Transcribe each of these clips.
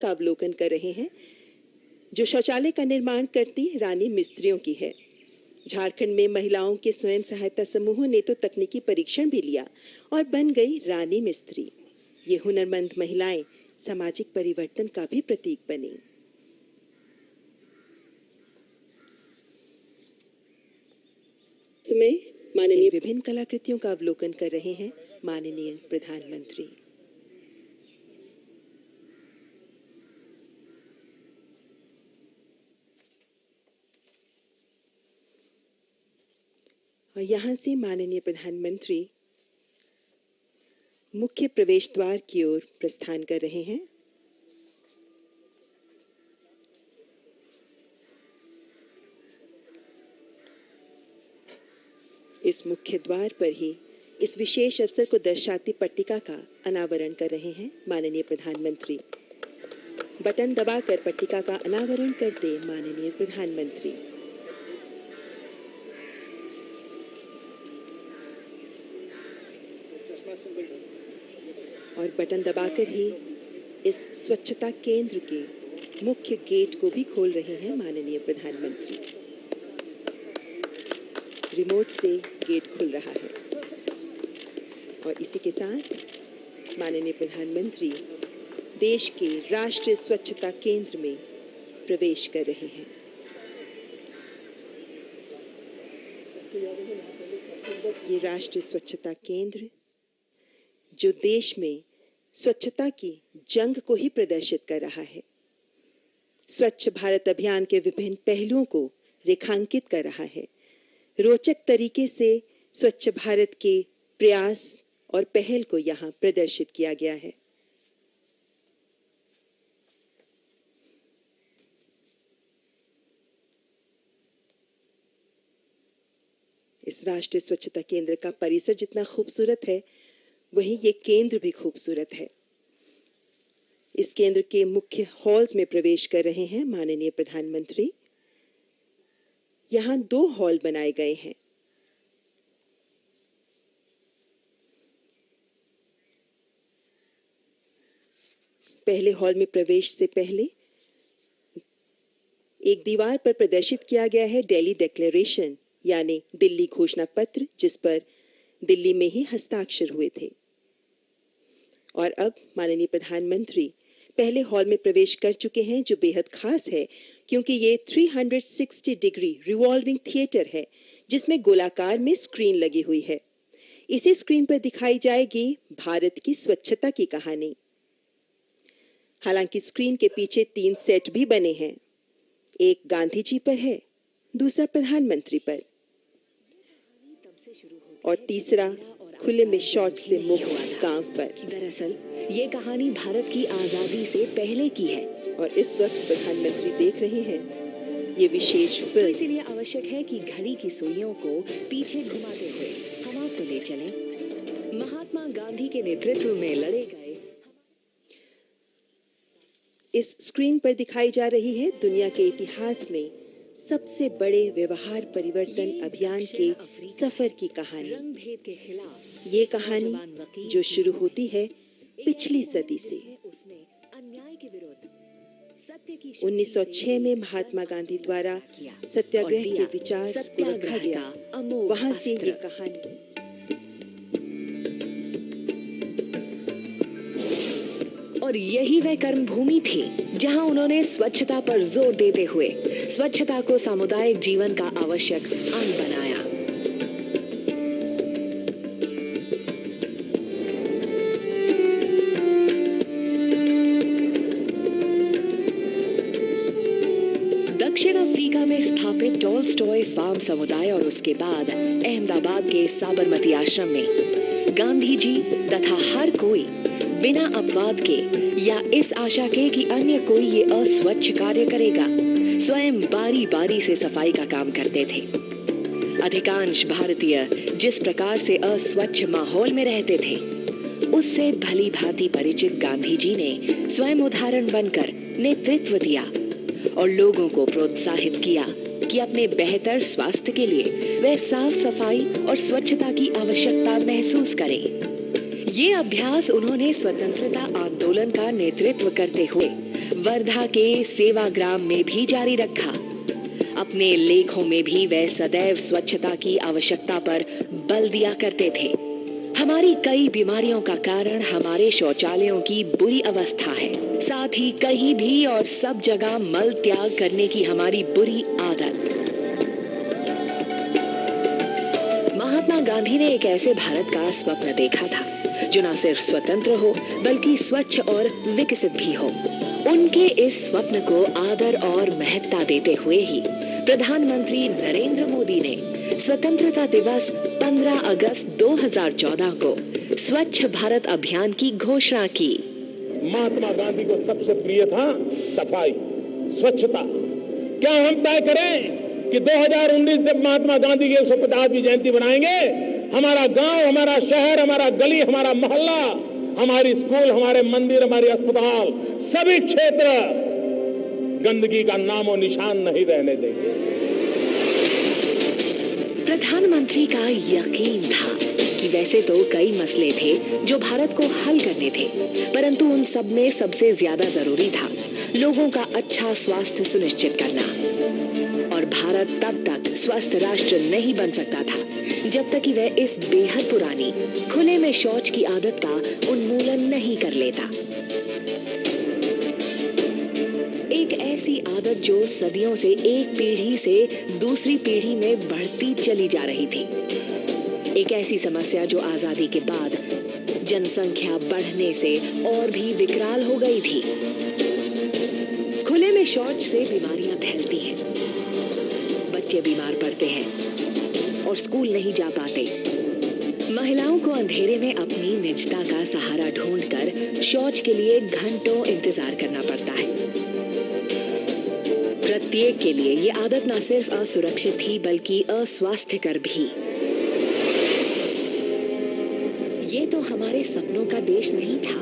का अवलोकन कर रहे हैं जो शौचालय का निर्माण करती रानी मिस्त्रियों की है। झारखंड में महिलाओं के स्वयं सहायता समूहों ने तो तकनीकी परीक्षण भी लिया और बन गई रानी मिस्त्री। ये हुनरमंद महिलाएं सामाजिक परिवर्तन का भी प्रतीक बनी। समय माननीय विभिन्न कलाकृतियों का अवलोकन कर रहे हैं माननीय प्रधानमंत्री। और यहां से माननीय प्रधानमंत्री मुख्य प्रवेश द्वार की ओर प्रस्थान कर रहे हैं। इस मुख्य द्वार पर ही इस विशेष अवसर को दर्शाती पट्टिका का अनावरण कर रहे हैं माननीय प्रधानमंत्री। बटन दबाकर पट्टिका का अनावरण करते माननीय प्रधानमंत्री। और बटन दबाकर ही इस स्वच्छता केंद्र के मुख्य गेट को भी खोल रहे हैं माननीय प्रधानमंत्री। रिमोट से गेट खुल रहा है और इसी के साथ माननीय प्रधानमंत्री देश के राष्ट्रीय स्वच्छता केंद्र में प्रवेश कर रहे हैं। ये राष्ट्रीय स्वच्छता केंद्र जो देश में स्वच्छता की जंग को ही प्रदर्शित कर रहा है, स्वच्छ भारत अभियान के विभिन्न पहलुओं को रेखांकित कर रहा है। रोचक तरीके से स्वच्छ भारत के प्रयास और पहल को यहां प्रदर्शित किया गया है। इस राष्ट्रीय स्वच्छता केंद्र का परिसर जितना खूबसूरत है, वहीं ये केंद्र भी खूबसूरत है। इस केंद्र के मुख्य हॉल्स में प्रवेश कर रहे हैं माननीय प्रधानमंत्री। यहां 2 हॉल बनाए गए हैं। पहले हॉल में प्रवेश से पहले एक दीवार पर प्रदर्शित किया गया है दिल्ली डिक्लेरेशन, यानी दिल्ली घोषणा पत्र, जिस पर दिल्ली में ही हस्ताक्षर हुए थे। और अब माननीय प्रधानमंत्री पहले हॉल में प्रवेश कर चुके हैं, जो बेहद खास है क्योंकि ये 360 डिग्री रिवॉल्विंग थिएटर है जिसमें गोलाकार में स्क्रीन लगी हुई है। इसी स्क्रीन पर दिखाई जाएगी भारत की स्वच्छता की कहानी। हालांकि स्क्रीन के पीछे 3 सेट भी बने हैं। एक गांधी जी पर है, दूसरा प्रधानमंत्री पर और तीसरा खुले में शौच से मुक्त गांव पर। दरअसल ये कहानी भारत की आजादी से पहले की है और इस वक्त प्रधानमंत्री देख रहे हैं ये विशेष तो फिल्म। इसलिए आवश्यक है कि घड़ी की सुइयों को पीछे घुमाते हुए हम आपको ले चलें महात्मा गांधी के नेतृत्व में लड़े गए। इस स्क्रीन पर दिखाई जा रही है दुनिया के इतिहास में सबसे बड़े व्यवहार परिवर्तन अभियान के सफर की कहानी। रंग भेद के खिलाफ ये कहानी जो शुरू होती है पिछली सदी से। उसने अन्याय के विरुद्ध सत्य की 1906 में महात्मा गांधी द्वारा सत्याग्रह के विचार को रखा गया। वहां से ये कहानी और यही वह कर्मभूमि थी जहां उन्होंने स्वच्छता पर जोर देते हुए स्वच्छता को सामुदायिक जीवन का आवश्यक अंग बनाया। दक्षिण अफ्रीका में स्थापित टॉलस्टॉय फार्म समुदाय और उसके बाद अहमदाबाद के साबरमती आश्रम में गांधी जी तथा हर कोई बिना अपवाद के या इस आशा के कि अन्य कोई ये अस्वच्छ कार्य करेगा, स्वयं बारी बारी से सफाई का काम करते थे। अधिकांश भारतीय जिस प्रकार से अस्वच्छ माहौल में रहते थे, उससे भली भांति परिचित गांधी जी ने स्वयं उदाहरण बनकर नेतृत्व दिया और लोगों को प्रोत्साहित किया कि अपने बेहतर स्वास्थ्य के लिए वे साफ सफाई और स्वच्छता की आवश्यकता महसूस करें। ये अभ्यास उन्होंने स्वतंत्रता आंदोलन का नेतृत्व करते हुए वर्धा के सेवाग्राम में भी जारी रखा। अपने लेखों में भी वे सदैव स्वच्छता की आवश्यकता पर बल दिया करते थे। हमारी कई बीमारियों का कारण हमारे शौचालयों की बुरी अवस्था है, साथ ही कहीं भी और सब जगह मल त्याग करने की हमारी बुरी आदत। महात्मा गांधी ने एक ऐसे भारत का स्वप्न देखा था जो न सिर्फ स्वतंत्र हो बल्कि स्वच्छ और विकसित भी हो। उनके इस स्वप्न को आदर और महत्ता देते हुए ही प्रधानमंत्री नरेंद्र मोदी ने स्वतंत्रता दिवस 15 अगस्त 2014 को स्वच्छ भारत अभियान की घोषणा की। महात्मा गांधी को सबसे प्रिय था सफाई, स्वच्छता। क्या हम तय करें कि 2019 जब महात्मा गांधी की 150वीं जयंती बनाएंगे, हमारा गांव, हमारा शहर, हमारा गली, हमारा मोहल्ला, हमारी स्कूल, हमारे मंदिर, हमारे अस्पताल, सभी क्षेत्र गंदगी का नामो निशान नहीं रहने देंगे। प्रधानमंत्री का यकीन था कि वैसे तो कई मसले थे जो भारत को हल करने थे, परंतु उन सब में सबसे ज्यादा जरूरी था लोगों का अच्छा स्वास्थ्य सुनिश्चित करना। और भारत तब तक स्वस्थ राष्ट्र नहीं बन सकता था जब तक कि वह इस बेहद पुरानी खुले में शौच की आदत का उन्मूलन नहीं कर लेता। एक ऐसी आदत जो सदियों से एक पीढ़ी से दूसरी पीढ़ी में बढ़ती चली जा रही थी। एक ऐसी समस्या जो आजादी के बाद जनसंख्या बढ़ने से और भी विकराल हो गई थी। खुले में शौच से बीमारियां फैलती हैं, बच्चे बीमार पड़ते हैं और स्कूल नहीं जा पाते। महिलाओं को अंधेरे में अपनी निजता का सहारा ढूंढकर शौच के लिए घंटों इंतजार करना पड़ता है। प्रत्येक के लिए ये आदत न सिर्फ असुरक्षित थी बल्कि अस्वास्थ्यकर भी। ये तो हमारे सपनों का देश नहीं था।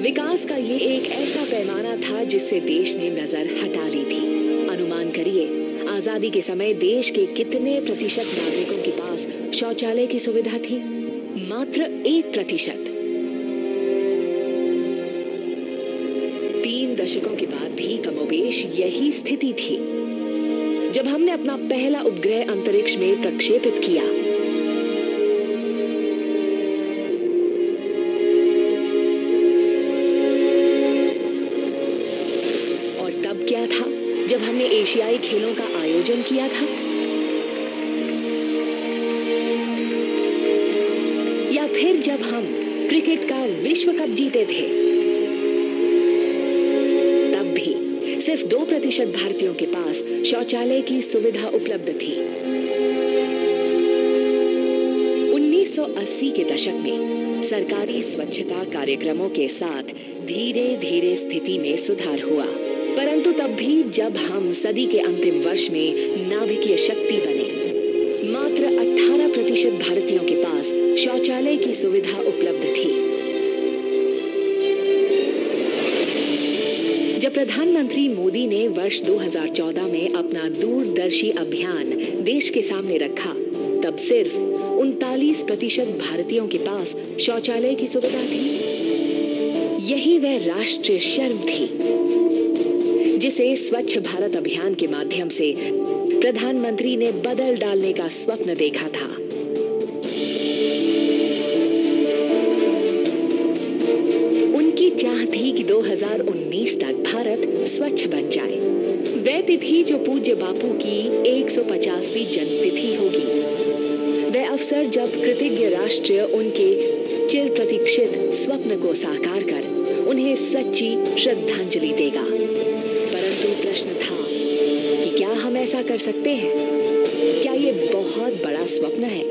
विकास का ये एक ऐसा पैमाना था जिससे देश ने नजर हटा ली थी। अनुमान करिए, आजादी के समय देश के कितने प्रतिशत नागरिकों के पास शौचालय की सुविधा थी? मात्र 1%। 3 दशकों के बाद भी कमोबेश यही स्थिति थी। जब हमने अपना पहला उपग्रह अंतरिक्ष में प्रक्षेपित किया, और तब क्या था जब हमने एशियाई खेलों का आयोजन किया था, या फिर जब हम क्रिकेट का विश्व कप जीते थे, तब भी सिर्फ 2% भारतीयों के पास शौचालय की सुविधा उपलब्ध थी। 1980 के दशक में सरकारी स्वच्छता कार्यक्रमों के साथ धीरे धीरे स्थिति में सुधार हुआ, परंतु तब भी जब हम सदी के अंतिम वर्ष में नाभिकीय शक्ति बने, मात्र 18% भारतीयों के पास शौचालय की सुविधा उपलब्ध थी। जब प्रधानमंत्री मोदी ने वर्ष 2014 में अपना दूरदर्शी अभियान देश के सामने रखा, तब सिर्फ 39% भारतीयों के पास शौचालय की सुविधा थी। यही वह राष्ट्रीय शर्म थी जिसे स्वच्छ भारत अभियान के माध्यम से प्रधानमंत्री ने बदल डालने का स्वप्न देखा था। उनकी चाह थी कि 2019 तक भारत स्वच्छ बन जाए। वह तिथि जो पूज्य बापू की 150वीं जन्मतिथि होगी, वह अवसर जब कृतज्ञ राष्ट्र उनके चिर प्रतीक्षित स्वप्न को साकार कर उन्हें सच्ची श्रद्धांजलि देगा। परंतु प्रश्न था कि क्या हम ऐसा कर सकते हैं? क्या ये बहुत बड़ा स्वप्न है?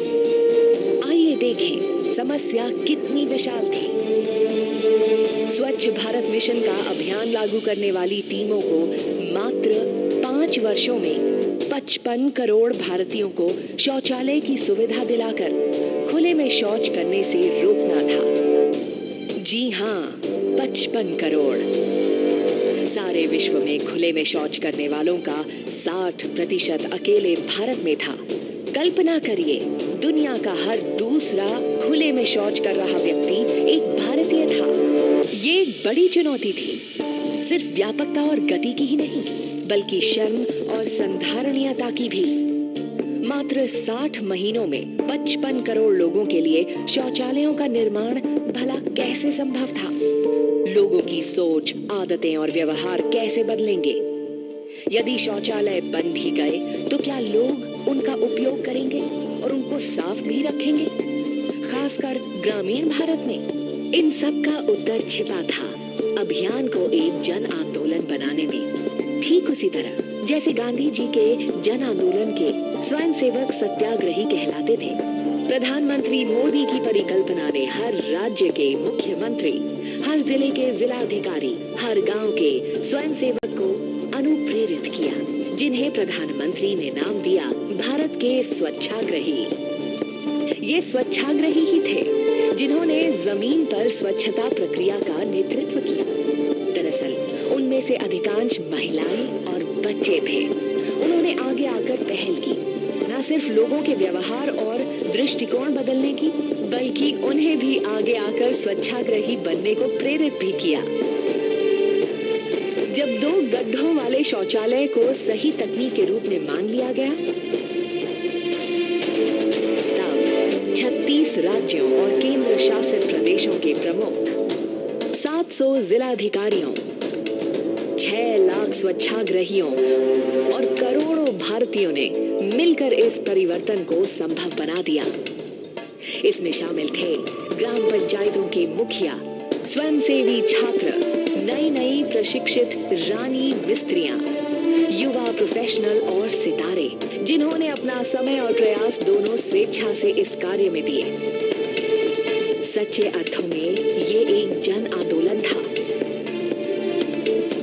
आइए देखें समस्या कितनी विशाल थी। स्वच्छ भारत मिशन का अभियान लागू करने वाली टीमों को मात्र 5 वर्षों में 55 करोड़ भारतीयों को शौचालय की सुविधा दिलाकर खुले में शौच करने से रोकना था। जी हां, 55 करोड़। सारे विश्व में खुले में शौच करने वालों का 60% अकेले भारत में था। कल्पना करिए, दुनिया का हर दूसरा खुले में शौच कर रहा व्यक्ति एक भारतीय था। ये एक बड़ी चुनौती थी। सिर्फ व्यापकता और गति की ही नहीं, बल्कि शर्म और संधारणीयता की भी। मात्र 60 महीनों में 55 करोड़ लोगों के लिए शौचालयों का निर्माण भला कैसे संभव था? लोगों की सोच, आदतें और व्यवहार कैसे बदलेंगे? यदि शौचालय बन भी गए तो क्या लोग उनका उपयोग करेंगे और उनको साफ भी रखेंगे, खासकर ग्रामीण भारत में? इन सब का उत्तर छिपा था अभियान को एक जन आंदोलन बनाने में। ठीक उसी तरह जैसे गांधी जी के जन आंदोलन के स्वयंसेवक सत्याग्रही कहलाते थे, प्रधानमंत्री मोदी की परिकल्पना ने हर राज्य के मुख्यमंत्री, हर जिले के जिलाधिकारी, हर गांव के स्वयंसेवक को अनुप्रेरित किया, जिन्हें प्रधानमंत्री ने नाम दिया भारत के स्वच्छाग्रही। ये स्वच्छाग्रही ही थे जिन्होंने जमीन पर स्वच्छता प्रक्रिया का नेतृत्व किया। दरअसल उनमें से अधिकांश महिलाएं और बच्चे थे। उन्होंने आगे आकर पहल की, न सिर्फ लोगों के व्यवहार और दृष्टिकोण बदलने की, बल्कि उन्हें भी आगे आकर स्वच्छाग्रही बनने को प्रेरित भी किया। जब 2 गड्ढों वाले शौचालय को सही तकनीक के रूप में मान लिया गया, तब 36 राज्यों और केंद्र शासित प्रदेशों के प्रमुख, 700 जिलाधिकारियों, 6 लाख स्वच्छाग्रहियों और करोड़ों भारतीयों ने मिलकर इस परिवर्तन को संभव बना दिया। इसमें शामिल थे ग्राम पंचायतों के मुखिया, स्वयंसेवी छात्र, नई प्रशिक्षित रानी मिस्त्रियां, युवा प्रोफेशनल और सितारे, जिन्होंने अपना समय और प्रयास दोनों स्वेच्छा से इस कार्य में दिए। सच्चे अर्थों में ये एक जन आंदोलन था।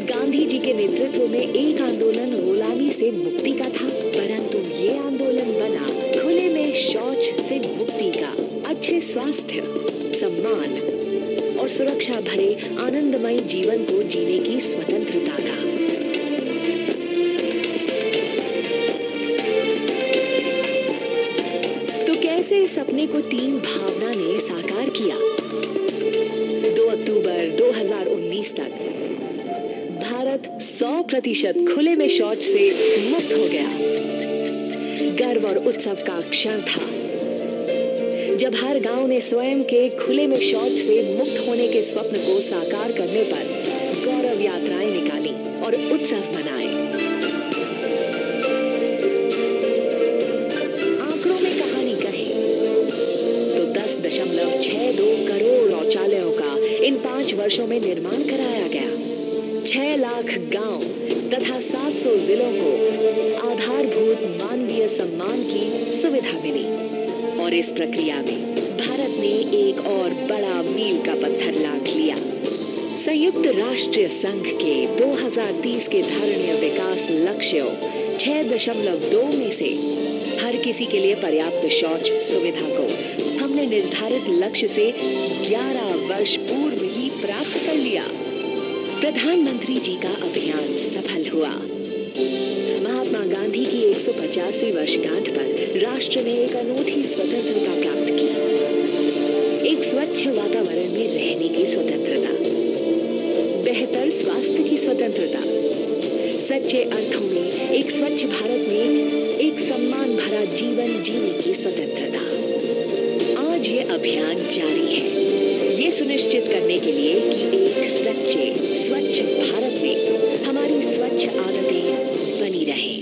गांधी जी के नेतृत्व में एक आंदोलन गुलामी से मुक्ति का था, परंतु ये आंदोलन बना खुले में शौच से मुक्ति का, अच्छे स्वास्थ्य, सम्मान और सुरक्षा भरे आनंदमय जीवन को जीने की स्वतंत्रता का। तो कैसे इस सपने को टीम भावना ने साकार किया? 2 अक्टूबर 2019 तक भारत 100% खुले में शौच से मुक्त हो गया। गर्व और उत्सव का क्षण था जब हर गांव ने स्वयं के खुले में शौच से मुक्त होने के स्वप्न को साकार करने पर गौरव यात्राएं निकाली और उत्सव मनाए। आंकड़ों में कहानी कहे तो 10.62 करोड़ शौचालयों का इन 5 वर्षों में निर्माण कराया गया। 6 लाख गांव तथा 700 जिलों को आधारभूत मानवीय सम्मान की सुविधा मिली और इस प्रक्रिया में भारत ने एक और बड़ा मील का पत्थर लांघ लिया। संयुक्त राष्ट्र संघ के 2030 के धारणीय विकास लक्ष्यों 6.2 में से हर किसी के लिए पर्याप्त शौच सुविधा को हमने निर्धारित लक्ष्य से 11 वर्ष पूर्व ही प्राप्त कर लिया। प्रधानमंत्री जी का अभियान सफल हुआ। महात्मा गांधी की 150वीं वर्षगांठ पर राष्ट्र ने एक अनूठी स्वतंत्रता प्राप्त की। एक स्वच्छ वातावरण में रहने की स्वतंत्रता, बेहतर स्वास्थ्य की स्वतंत्रता, सच्चे अर्थों में एक स्वच्छ भारत में एक सम्मान भरा जीवन जीने की स्वतंत्रता। आज ये अभियान जारी है, ये सुनिश्चित करने के लिए कि एक सच्चे स्वच्छ भारत में हमारी स्वच्छ आदतें बनी रहें।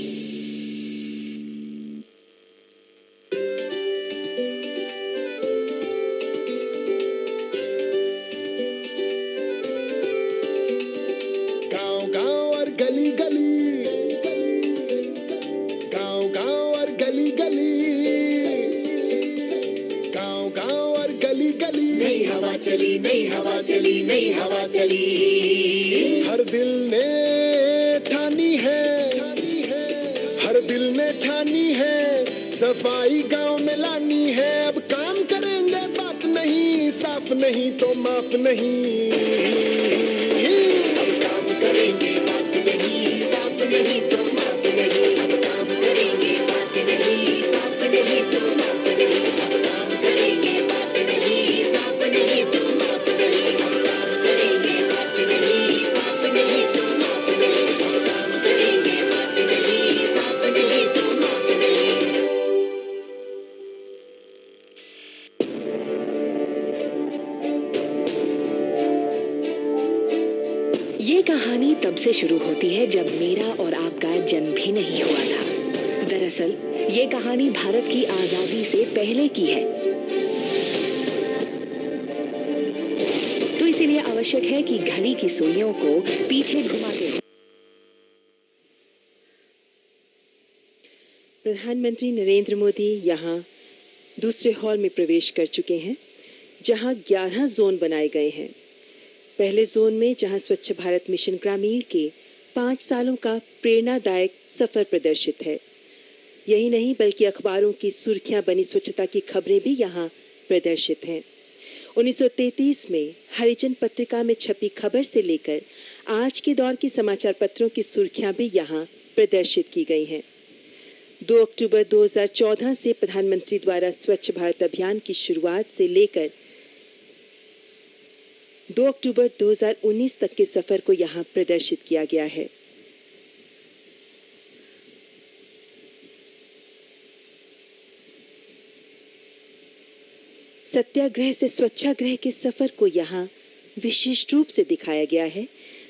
गांव गांव और गली गली, गांव गांव और गली गली, गांव गांव और गली गली, नई हवा चली, नई हवा चली, नई हवा चली। हर दिल ने ठानी है, हर दिल ने ठानी है, सफाई गांव में लानी है। अब काम करेंगे बात नहीं, साफ नहीं तो माफ नहीं। अब काम करेंगे बात नहीं, साफ नहीं तो माफ नहीं। अब काम करेंगे बात नहीं, साफ नहीं तो माफ नहीं। अब काम करेंगे बात नहीं, साफ नहीं तो माफ नहीं। अब काम करेंगे बात नहीं, साफ नहीं तो कहानी तब से शुरू होती है जब मेरा और आपका जन्म भी नहीं हुआ था। दरअसल ये कहानी भारत की आजादी से पहले की है। तो इसीलिए आवश्यक है कि घड़ी की सुइयों को पीछे घुमाते हुए प्रधानमंत्री नरेंद्र मोदी यहाँ दूसरे हॉल में प्रवेश कर चुके हैं, जहां 11 जोन बनाए गए हैं। पहले जोन में जहां स्वच्छ भारत मिशन ग्रामीण के 5 सालों का प्रेरणादायक सफर प्रदर्शित है। यही नहीं बल्कि अखबारों की सुर्खियां बनी स्वच्छता की खबरें भी यहां प्रदर्शित हैं। 1933 में हरिजन पत्रिका में छपी खबर से लेकर आज के दौर के समाचार पत्रों की सुर्खियां भी यहां प्रदर्शित की गई हैं। 2 अक्टूबर 2014 से प्रधानमंत्री द्वारा स्वच्छ भारत अभियान की शुरुआत से लेकर 2 अक्टूबर 2019 तक के सफर को यहां प्रदर्शित किया गया है। सत्याग्रह से स्वच्छाग्रह के सफर को यहां विशिष्ट रूप से दिखाया गया है,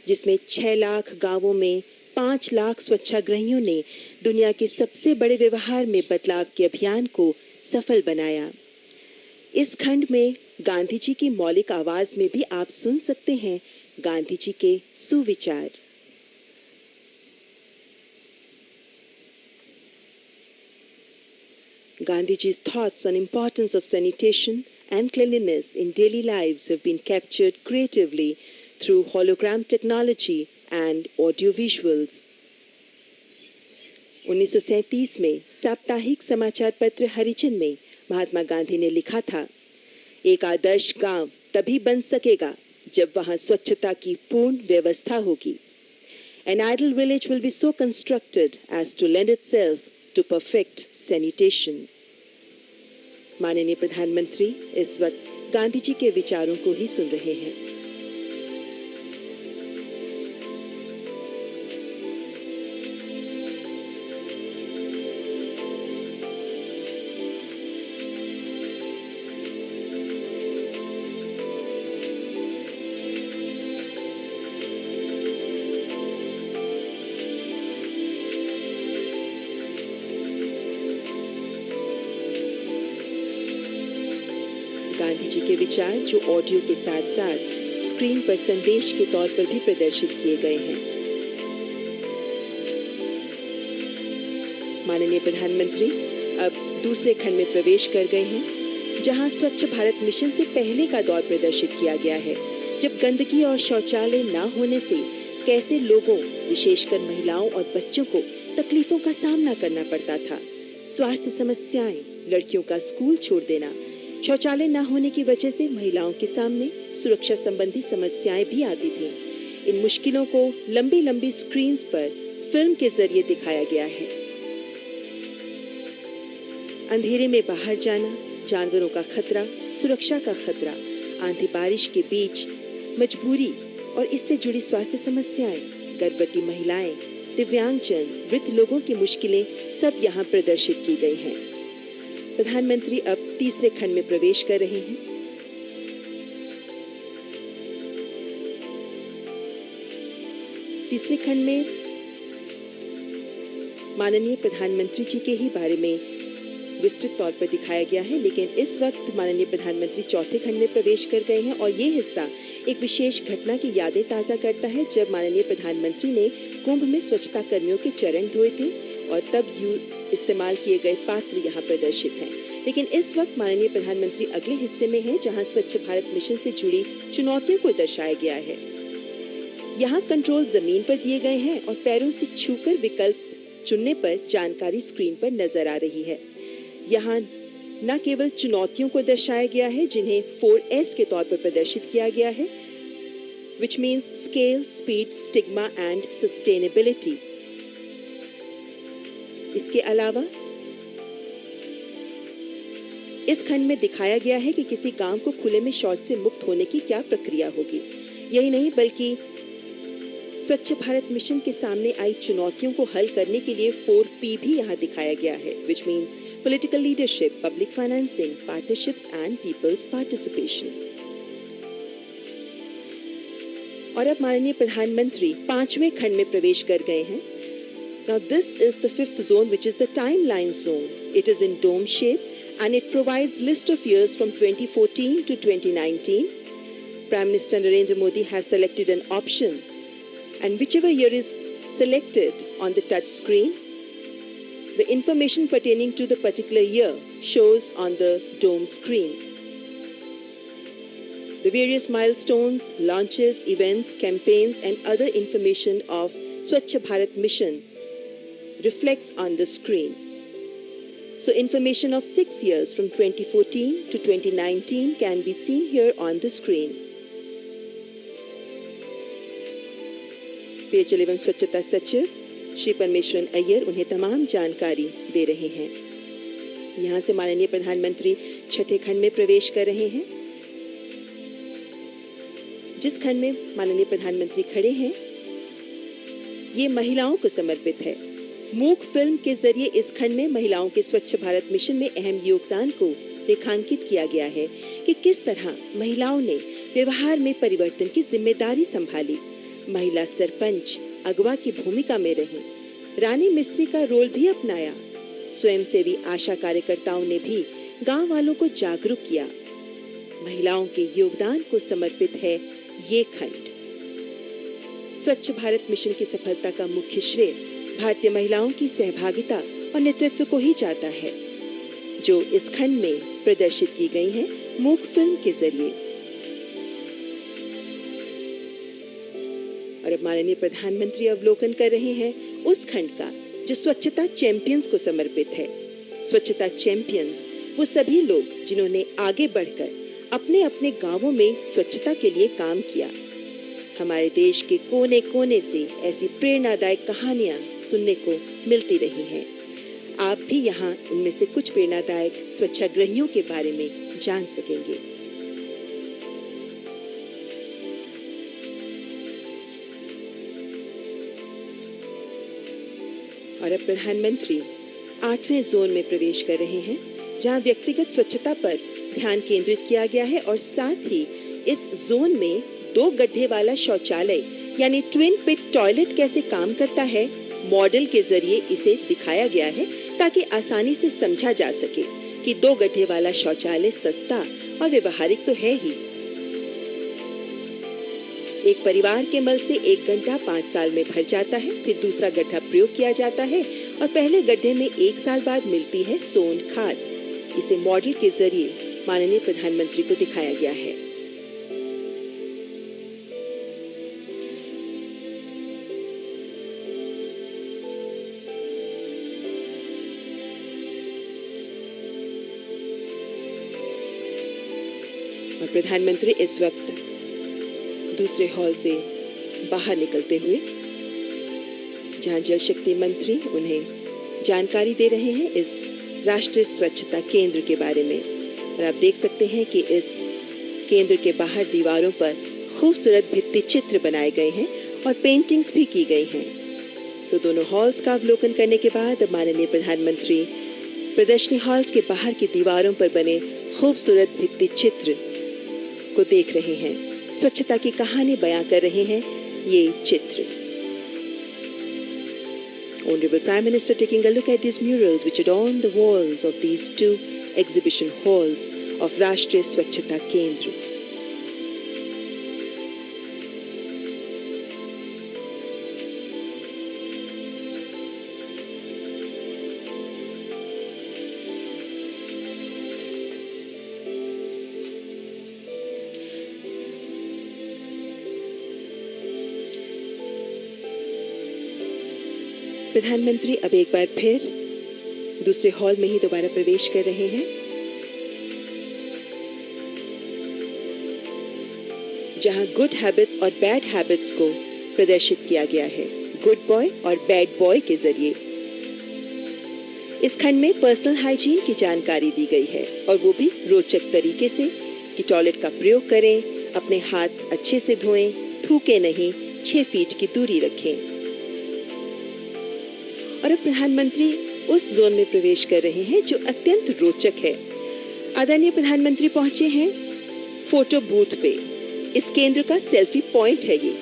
जिसमें 6 लाख गांवों में 5 लाख स्वच्छाग्रहियों ने दुनिया के सबसे बड़े व्यवहार में बदलाव के अभियान को सफल बनाया। इस खंड में गांधी जी की मौलिक आवाज में भी आप सुन सकते हैं गांधी जी के सुविचार। Gandhiji's thoughts on importance of sanitation and cleanliness in daily lives have been captured creatively through hologram technology and audio visuals. 1937 में साप्ताहिक समाचार पत्र हरिजन में महात्मा गांधी ने लिखा था, एक आदर्श गांव तभी बन सकेगा जब वहां स्वच्छता की पूर्ण व्यवस्था होगी। An ideal village will be so constructed as to lend itself to perfect sanitation. माननीय प्रधानमंत्री इस वक्त गांधी जी के विचारों को ही सुन रहे हैं। गांधी जी के विचार जो ऑडियो के साथ साथ स्क्रीन पर संदेश के तौर पर भी प्रदर्शित किए गए हैं। माननीय प्रधानमंत्री अब दूसरे खंड में प्रवेश कर गए हैं, जहां स्वच्छ भारत मिशन से पहले का दौर प्रदर्शित किया गया है, जब गंदगी और शौचालय न होने से कैसे लोगों, विशेषकर महिलाओं और बच्चों को तकलीफों का सामना करना पड़ता था। स्वास्थ्य समस्याएं, लड़कियों का स्कूल छोड़ देना, शौचालय न होने की वजह से महिलाओं के सामने सुरक्षा संबंधी समस्याएं भी आती थीं। इन मुश्किलों को लंबी लंबी स्क्रीन्स पर फिल्म के जरिए दिखाया गया है। अंधेरे में बाहर जाना, जानवरों का खतरा, सुरक्षा का खतरा, आंधी बारिश के बीच मजबूरी और इससे जुड़ी स्वास्थ्य समस्याएं, गर्भवती महिलाएं, दिव्यांगजन, वृद्ध लोगों की मुश्किलें सब यहाँ प्रदर्शित की गई हैं। प्रधानमंत्री अब तीसरे खंड में प्रवेश कर रहे हैं। तीसरे खंड में माननीय प्रधानमंत्री जी के ही बारे में विस्तृत तौर पर दिखाया गया है, लेकिन इस वक्त माननीय प्रधानमंत्री चौथे खंड में प्रवेश कर गए हैं और ये हिस्सा एक विशेष घटना की यादें ताजा करता है, जब माननीय प्रधानमंत्री ने कुंभ में स्वच्छता कर्मियों के चरण धोए थे और तब इस्तेमाल किए गए पात्र यहाँ प्रदर्शित हैं। लेकिन इस वक्त माननीय प्रधानमंत्री अगले हिस्से में हैं, जहां स्वच्छ भारत मिशन से जुड़ी चुनौतियों को दर्शाया गया है। यहाँ कंट्रोल जमीन पर दिए गए हैं और पैरों से छूकर विकल्प चुनने पर जानकारी स्क्रीन पर नजर आ रही है। यहाँ न केवल चुनौतियों को दर्शाया गया है, जिन्हें 4S के तौर पर प्रदर्शित किया गया है, which means scale, speed, stigma and sustainability. इसके अलावा इस खंड में दिखाया गया है कि किसी गांव को खुले में शौच से मुक्त होने की क्या प्रक्रिया होगी। यही नहीं बल्कि स्वच्छ भारत मिशन के सामने आई चुनौतियों को हल करने के लिए 4P भी यहाँ दिखाया गया है, which means political leadership, public financing, partnerships and people's participation. और अब माननीय प्रधानमंत्री 5वें खंड में प्रवेश कर गए हैं. Now this is the 5th zone, which is the timeline zone. It is in dome shape and it provides list of years from 2014 to 2019. Prime Minister Narendra Modi has selected an option, and whichever year is selected on the touch screen, the information pertaining to the particular year shows on the dome screen. The various milestones, launches, events, campaigns and other information of Swachh Bharat Mission reflects on the screen. So information of 6 years from 2014 to 2019 can be seen here on the screen. पेयजल एवं स्वच्छता सचिव श्री परमेश्वरन अय्यर उन्हें तमाम जानकारी दे रहे हैं. यहां से माननीय प्रधानमंत्री छठे खंड में प्रवेश कर रहे हैं. जिस खंड में माननीय प्रधानमंत्री खड़े हैं, ये महिलाओं को समर्पित है. मूक फिल्म के जरिए इस खंड में महिलाओं के स्वच्छ भारत मिशन में अहम योगदान को रेखांकित किया गया है कि किस तरह महिलाओं ने व्यवहार में परिवर्तन की जिम्मेदारी संभाली. महिला सरपंच अगवा की भूमिका में रही, रानी मिस्त्री का रोल भी अपनाया. स्वयंसेवी आशा कार्यकर्ताओं ने भी गांव वालों को जागरूक किया. महिलाओं के योगदान को समर्पित है ये खंड. स्वच्छ भारत मिशन की सफलता का मुख्य श्रेय भारतीय महिलाओं की सहभागिता और नेतृत्व को ही जाता है, जो इस खंड में प्रदर्शित की गई हैं मूक फिल्म के जरिए. और अब माननीय प्रधानमंत्री अवलोकन कर रहे हैं उस खंड का जो स्वच्छता चैंपियंस को समर्पित है. स्वच्छता चैंपियंस वो सभी लोग जिन्होंने आगे बढ़कर अपने अपने गांवों में स्वच्छता के लिए काम किया. हमारे देश के कोने कोने से ऐसी प्रेरणादायक कहानियां सुनने को मिलती रही हैं. आप भी यहाँ उनमें से कुछ प्रेरणादायक स्वच्छाग्रहियों के बारे में जान सकेंगे. और अब प्रधानमंत्री 8वें जोन में प्रवेश कर रहे हैं, जहां व्यक्तिगत स्वच्छता पर ध्यान केंद्रित किया गया है और साथ ही इस जोन में 2 गड्ढे वाला शौचालय यानी ट्विन पिट टॉयलेट कैसे काम करता है, मॉडल के जरिए इसे दिखाया गया है ताकि आसानी से समझा जा सके कि 2 गड्ढे वाला शौचालय सस्ता और व्यवहारिक तो है ही. एक परिवार के मल से 1 घंटा 5 साल में भर जाता है, फिर दूसरा गड्ढा प्रयोग किया जाता है और पहले गड्ढे में 1 साल बाद मिलती है सोन खाद. इसे मॉडल के जरिए माननीय प्रधानमंत्री को दिखाया गया है. और प्रधानमंत्री इस वक्त दूसरे हॉल से बाहर निकलते हुए, जहां जल शक्ति मंत्री उन्हें जानकारी दे रहे हैं इस राष्ट्रीय स्वच्छता केंद्र के बारे में. और आप देख सकते हैं कि इस केंद्र के बाहर दीवारों पर खूबसूरत भित्ति चित्र बनाए गए हैं और पेंटिंग्स भी की गई हैं. तो दोनों हॉल्स का अवलोकन करने के बाद माननीय प्रधानमंत्री प्रदर्शनी हॉल्स के बाहर की दीवारों पर बने खूबसूरत भित्ति चित्र को देख रहे हैं. स्वच्छता की कहानी बयां कर रहे हैं ये चित्र. Honorable Prime Minister taking a look at these murals which adorn the walls of these 2 exhibition halls of Rashtriya Swachhata Kendra. प्रधानमंत्री अब एक बार फिर दूसरे हॉल में ही दोबारा प्रवेश कर रहे हैं, जहां गुड हैबिट्स और बैड हैबिट्स को प्रदर्शित किया गया है गुड बॉय और बैड बॉय के जरिए. इस खंड में पर्सनल हाइजीन की जानकारी दी गई है और वो भी रोचक तरीके से कि टॉयलेट का प्रयोग करें, अपने हाथ अच्छे से धोएं, थूके नहीं, 6 फीट की दूरी रखें. और अब प्रधानमंत्री उस जोन में प्रवेश कर रहे हैं जो अत्यंत रोचक है. आदरणीय प्रधानमंत्री पहुंचे हैं फोटो बूथ पे. इस केंद्र का सेल्फी पॉइंट है ये.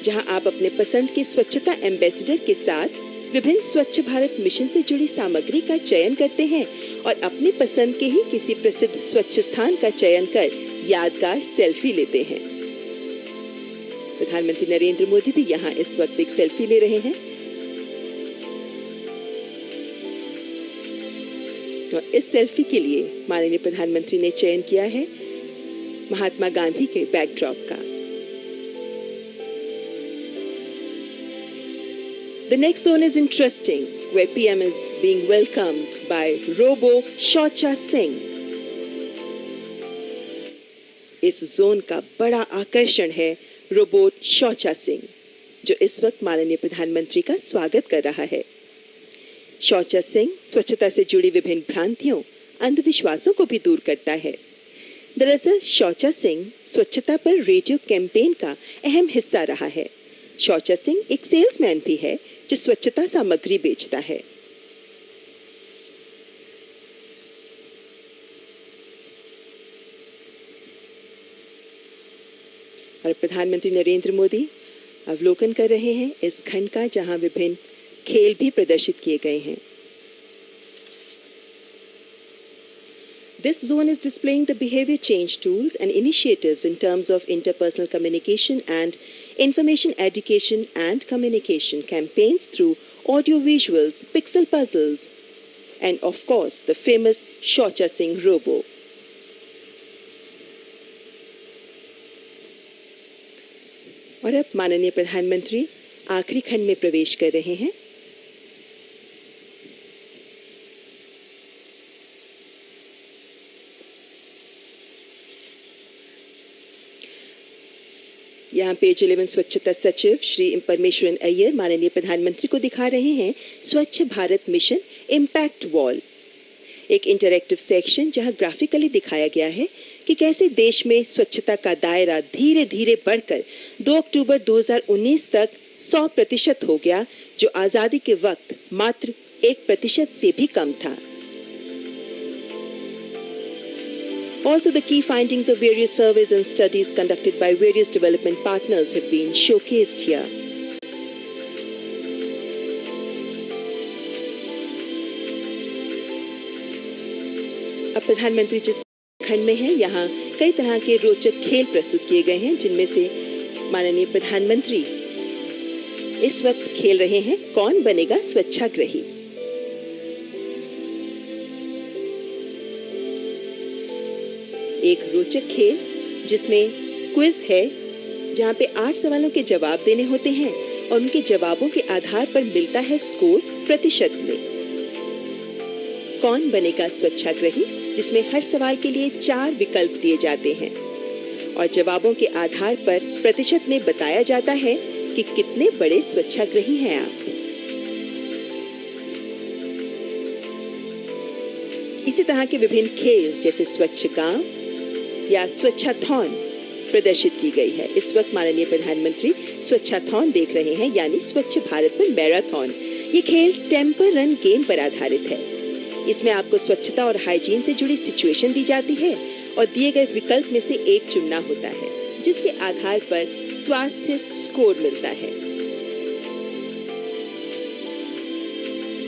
जहां आप अपने पसंद के स्वच्छता एम्बेसडर के साथ विभिन्न स्वच्छ भारत मिशन से जुड़ी सामग्री का चयन करते हैं और अपनी पसंद के ही किसी प्रसिद्ध स्वच्छ स्थान का चयन कर यादगार सेल्फी लेते हैं। प्रधानमंत्री नरेंद्र मोदी भी यहां इस वक्त एक सेल्फी ले रहे हैं और इस सेल्फी के लिए माननीय प्रधानमंत्री ने चयन किया है महात्मा गांधी के बैकड्रॉप का। The next zone is interesting, where PM is being welcomed by Robo Shaucha Singh. इस जोन का बड़ा आकर्षण है रोबोट शौचा सिंह, जो इस वक्त माननीय प्रधानमंत्री का स्वागत कर रहा है। शौचा सिंह स्वच्छता से जुड़ी विभिन्न भ्रांतियों, अंधविश्वासों को भी दूर करता है। दरअसल शौचा सिंह स्वच्छता पर रेडियो कैंपेन का अहम हिस्सा रहा है। शौचा सिंह एक सेल्समैन भी है जो स्वच्छता सामग्री बेचता है। और प्रधानमंत्री नरेंद्र मोदी अवलोकन कर रहे हैं इस खंड का, जहां विभिन्न खेल भी प्रदर्शित किए गए हैं। This zone is displaying the behavior change tools and initiatives in terms of interpersonal communication and information education and communication campaigns through audio visuals, pixel puzzles, and of course the famous Shaucha Singh Robo. और अब माननीय प्रधानमंत्री आखिरी खंड में प्रवेश कर रहे हैं। यहाँ पेज 11 स्वच्छता सचिव श्री परमेश्वरन अय्यर माननीय प्रधानमंत्री को दिखा रहे हैं स्वच्छ भारत मिशन इम्पैक्ट वॉल, एक इंटरैक्टिव सेक्शन जहाँ ग्राफिकली दिखाया गया है कि कैसे देश में स्वच्छता का दायरा धीरे धीरे बढ़कर 2 अक्टूबर 2019 तक 100% हो गया, जो आजादी के वक्त मात्र 1% से भी कम था। Also, the key findings of various surveys and studies conducted by various development partners have been showcased here. अब प्रधानमंत्री जिस खंड में हैं, यहाँ कई तरह के रोचक खेल प्रस्तुत किए गए हैं, जिनमें से माननीय प्रधानमंत्री इस वक्त खेल रहे हैं कौन बनेगा स्वच्छाग्रही। एक रोचक खेल जिसमें क्विज है, जहां पे 8 सवालों के जवाब देने होते हैं और उनके जवाबों के आधार पर मिलता है स्कोर प्रतिशत में। कौन बनेगा स्वच्छाग्रही, जिसमें हर सवाल के लिए 4 विकल्प दिए जाते हैं और जवाबों के आधार पर प्रतिशत में बताया जाता है कि कितने बड़े स्वच्छाग्रही हैं आप। इसी तरह के विभिन्न खेल जैसे स्वच्छ गांव या स्वच्छाथॉन प्रदर्शित की गई है। इस वक्त माननीय प्रधानमंत्री स्वच्छाथॉन देख रहे हैं, यानी स्वच्छ भारत में मैराथन। ये खेल टेम्पर रन गेम पर आधारित है। इसमें आपको स्वच्छता और हाइजीन से जुड़ी सिचुएशन दी जाती है और दिए गए विकल्प में से एक चुनना होता है, जिसके आधार पर स्वास्थ्य स्कोर मिलता है।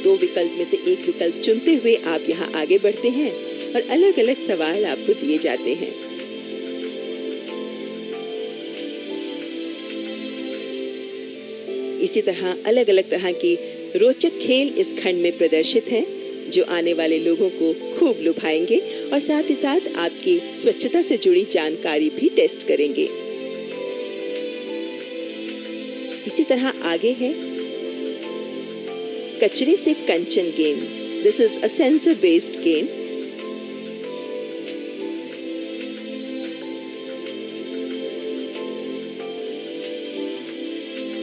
2 विकल्प में से एक विकल्प चुनते हुए आप यहाँ आगे बढ़ते हैं और अलग अलग सवाल आपको दिए जाते हैं। इसी तरह अलग अलग तरह की रोचक खेल इस खंड में प्रदर्शित हैं, जो आने वाले लोगों को खूब लुभाएंगे और साथ ही साथ आपकी स्वच्छता से जुड़ी जानकारी भी टेस्ट करेंगे। इसी तरह आगे है कचरे से कंचन game. This is a sensor based game.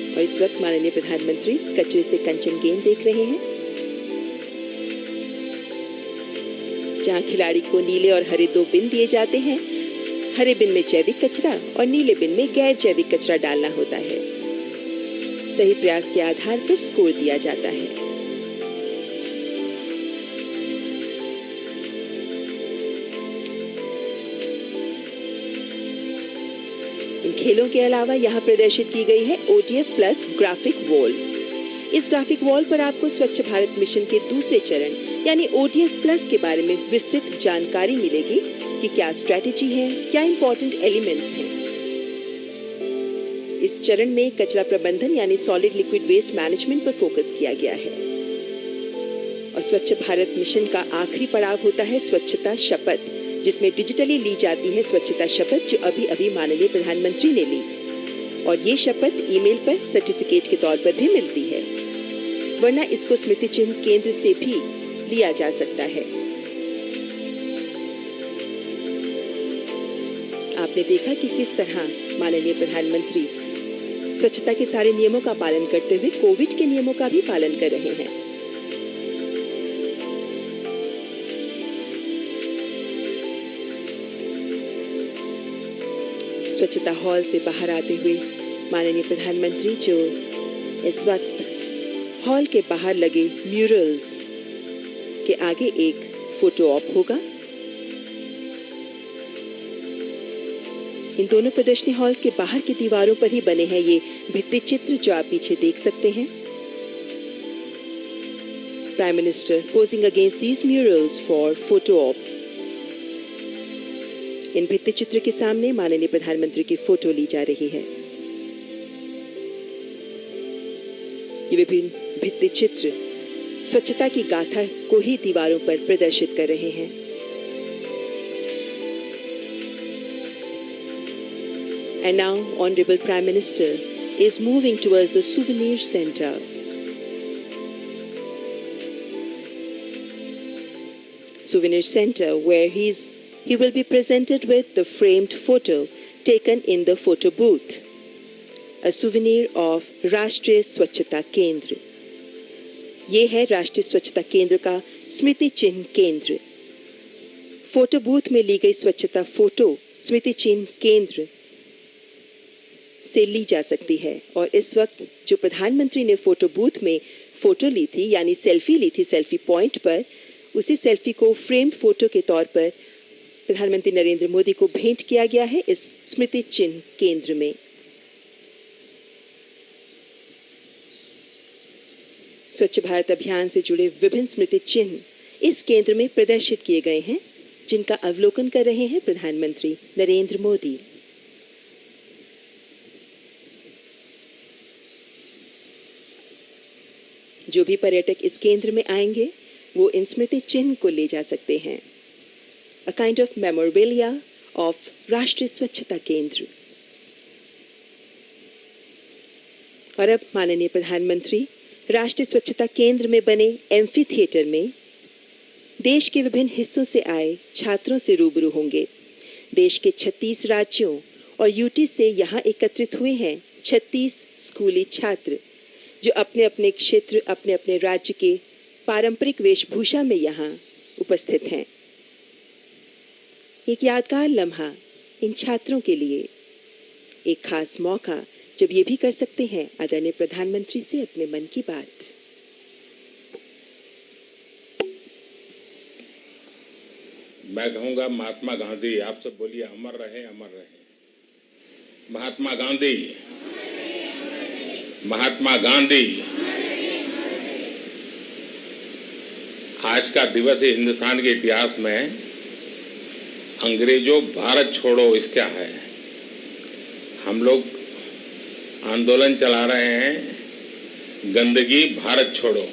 और इस वक्त माननीय प्रधानमंत्री कचरे से कंचन गेम देख रहे हैं, जहां खिलाड़ी को नीले और हरे 2 बिन दिए जाते हैं। हरे बिन में जैविक कचरा और नीले बिन में गैर जैविक कचरा डालना होता है। सही प्रयास के आधार पर स्कोर दिया जाता है। इन खेलों के अलावा यहाँ प्रदर्शित की गई है ODF प्लस ग्राफिक वॉल। इस ग्राफिक वॉल पर आपको स्वच्छ भारत मिशन के दूसरे चरण यानी ODF प्लस के बारे में विस्तृत जानकारी मिलेगी कि क्या स्ट्रैटेजी है, क्या इंपॉर्टेंट एलिमेंट्स हैं। इस चरण में कचरा प्रबंधन यानी सॉलिड लिक्विड वेस्ट मैनेजमेंट पर फोकस किया गया है। और स्वच्छ भारत मिशन का आखिरी पड़ाव होता है स्वच्छता शपथ, जिसमें डिजिटली ली जाती है स्वच्छता शपथ, जो अभी अभी माननीय प्रधानमंत्री ने ली। और ये शपथ ईमेल पर सर्टिफिकेट के तौर पर भी मिलती है, वरना इसको स्मृति चिन्ह केंद्र से भी लिया जा सकता है। आपने देखा कि किस तरह माननीय प्रधानमंत्री स्वच्छता के सारे नियमों का पालन करते हुए कोविड के नियमों का भी पालन कर रहे हैं। स्वच्छता हॉल से बाहर आते हुए माननीय प्रधानमंत्री, जो इस वक्त हॉल के बाहर लगे म्यूरल्स के आगे एक फोटो ऑप होगा। इन दोनों प्रदर्शनी हॉल्स के बाहर की दीवारों पर ही बने हैं ये भित्ति चित्र जो आप पीछे देख सकते हैं। Prime minister posing against these murals for photo op. इन भित्ति चित्र के सामने माननीय प्रधानमंत्री की फोटो ली जा रही है। ये विभिन्न भित्ति चित्र स्वच्छता की गाथा को ही दीवारों पर प्रदर्शित कर रहे हैं। And now, Honorable Prime Minister is moving towards the Souvenir Center. Souvenir Center, where he will be presented with the framed photo taken in the photo booth. A souvenir of राष्ट्रीय स्वच्छता केंद्र। ये है राष्ट्रीय स्वच्छता केंद्र का स्मृति चिन्ह केंद्र। फोटो बूथ में ली गई स्वच्छता फोटो स्मृति चिन्ह केंद्र से ली जा सकती है। और इस वक्त जो प्रधानमंत्री ने फोटो बूथ में फोटो ली थी, यानी सेल्फी ली थी सेल्फी पॉइंट पर, उसी सेल्फी को फ्रेम्ड फोटो के तौर पर प्रधानमंत्री नरेंद्र मोदी को भेंट किया गया है इस स्मृति चिन्ह केंद्र में। स्वच्छ भारत अभियान से जुड़े विभिन्न स्मृति चिन्ह इस केंद्र में प्रदर्शित किए गए हैं, जिनका अवलोकन कर रहे हैं प्रधानमंत्री नरेंद्र मोदी। जो भी पर्यटक इस केंद्र में आएंगे वो इन स्मृति चिन्ह को ले जा सकते हैं। A kind of memorabilia of राष्ट्रीय स्वच्छता केंद्र। और अब माननीय प्रधानमंत्री राष्ट्रीय स्वच्छता केंद्र में बने एम्फी थिएटर में देश के विभिन्न हिस्सों से आए छात्रों से रूबरू होंगे। देश के 36 राज्यों और यूटी से यहाँ एकत्रित हुए हैं 36 स्कूली छात्र, जो अपने अपने क्षेत्र, अपने अपने राज्य के पारंपरिक वेशभूषा में यहाँ उपस्थित हैं। एक यादगार लम्हा इन छात्रों के लिए, एक खास मौका जब ये भी कर सकते हैं आदरणीय प्रधानमंत्री से अपने मन की बात। मैं कहूंगा महात्मा गांधी, आप सब बोलिए अमर रहे, अमर रहे। महात्मा गांधी, महात्मा गांधी। आज का दिवस हिंदुस्तान के इतिहास में अंग्रेजों भारत छोड़ो इसका है। हम लोग आंदोलन चला रहे हैं गंदगी भारत छोड़ो।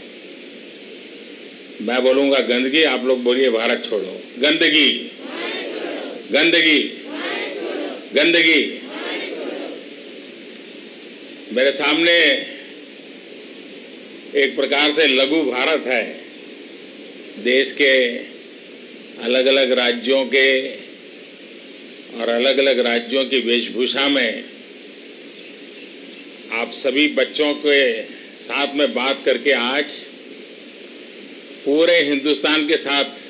मैं बोलूंगा गंदगी, आप लोग बोलिए भारत छोड़ो। गंदगी, गंदगी, गंदगी। मेरे सामने एक प्रकार से लघु भारत है। देश के अलग अलग राज्यों के और अलग अलग राज्यों की वेशभूषा में आप सभी बच्चों के साथ में बात करके आज पूरे हिंदुस्तान के साथ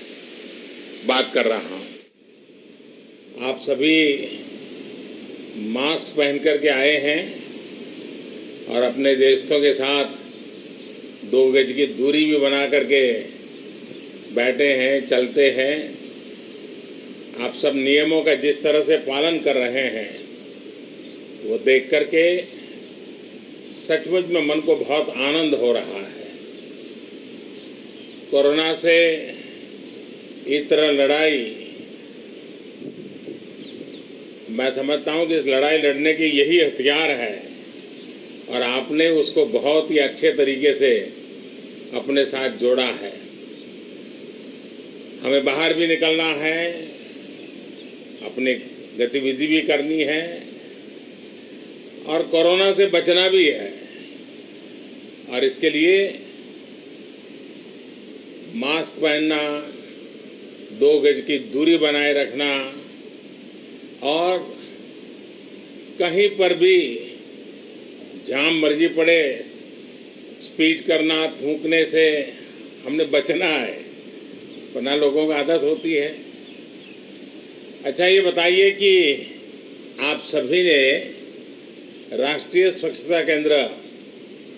बात कर रहा हूं। आप सभी मास्क पहन करके आए हैं और अपने दोस्तों के साथ 2 गज की दूरी भी बना करके बैठे हैं, चलते हैं। आप सब नियमों का जिस तरह से पालन कर रहे हैं, वो देख करके सचमुच में मन को बहुत आनंद हो रहा है। कोरोना से इस तरह लड़ाई, मैं समझता हूं कि इस लड़ाई लड़ने की यही हथियार है और आपने उसको बहुत ही अच्छे तरीके से अपने साथ जोड़ा है। हमें बाहर भी निकलना है, अपनी गतिविधि भी करनी है और कोरोना से बचना भी है और इसके लिए मास्क पहनना, 2 गज की दूरी बनाए रखना और कहीं पर भी जहां मर्जी पड़े स्पीड करना, थूकने से हमने बचना है, वरना लोगों को आदत होती है। अच्छा, ये बताइए कि आप सभी ने राष्ट्रीय स्वच्छता केंद्र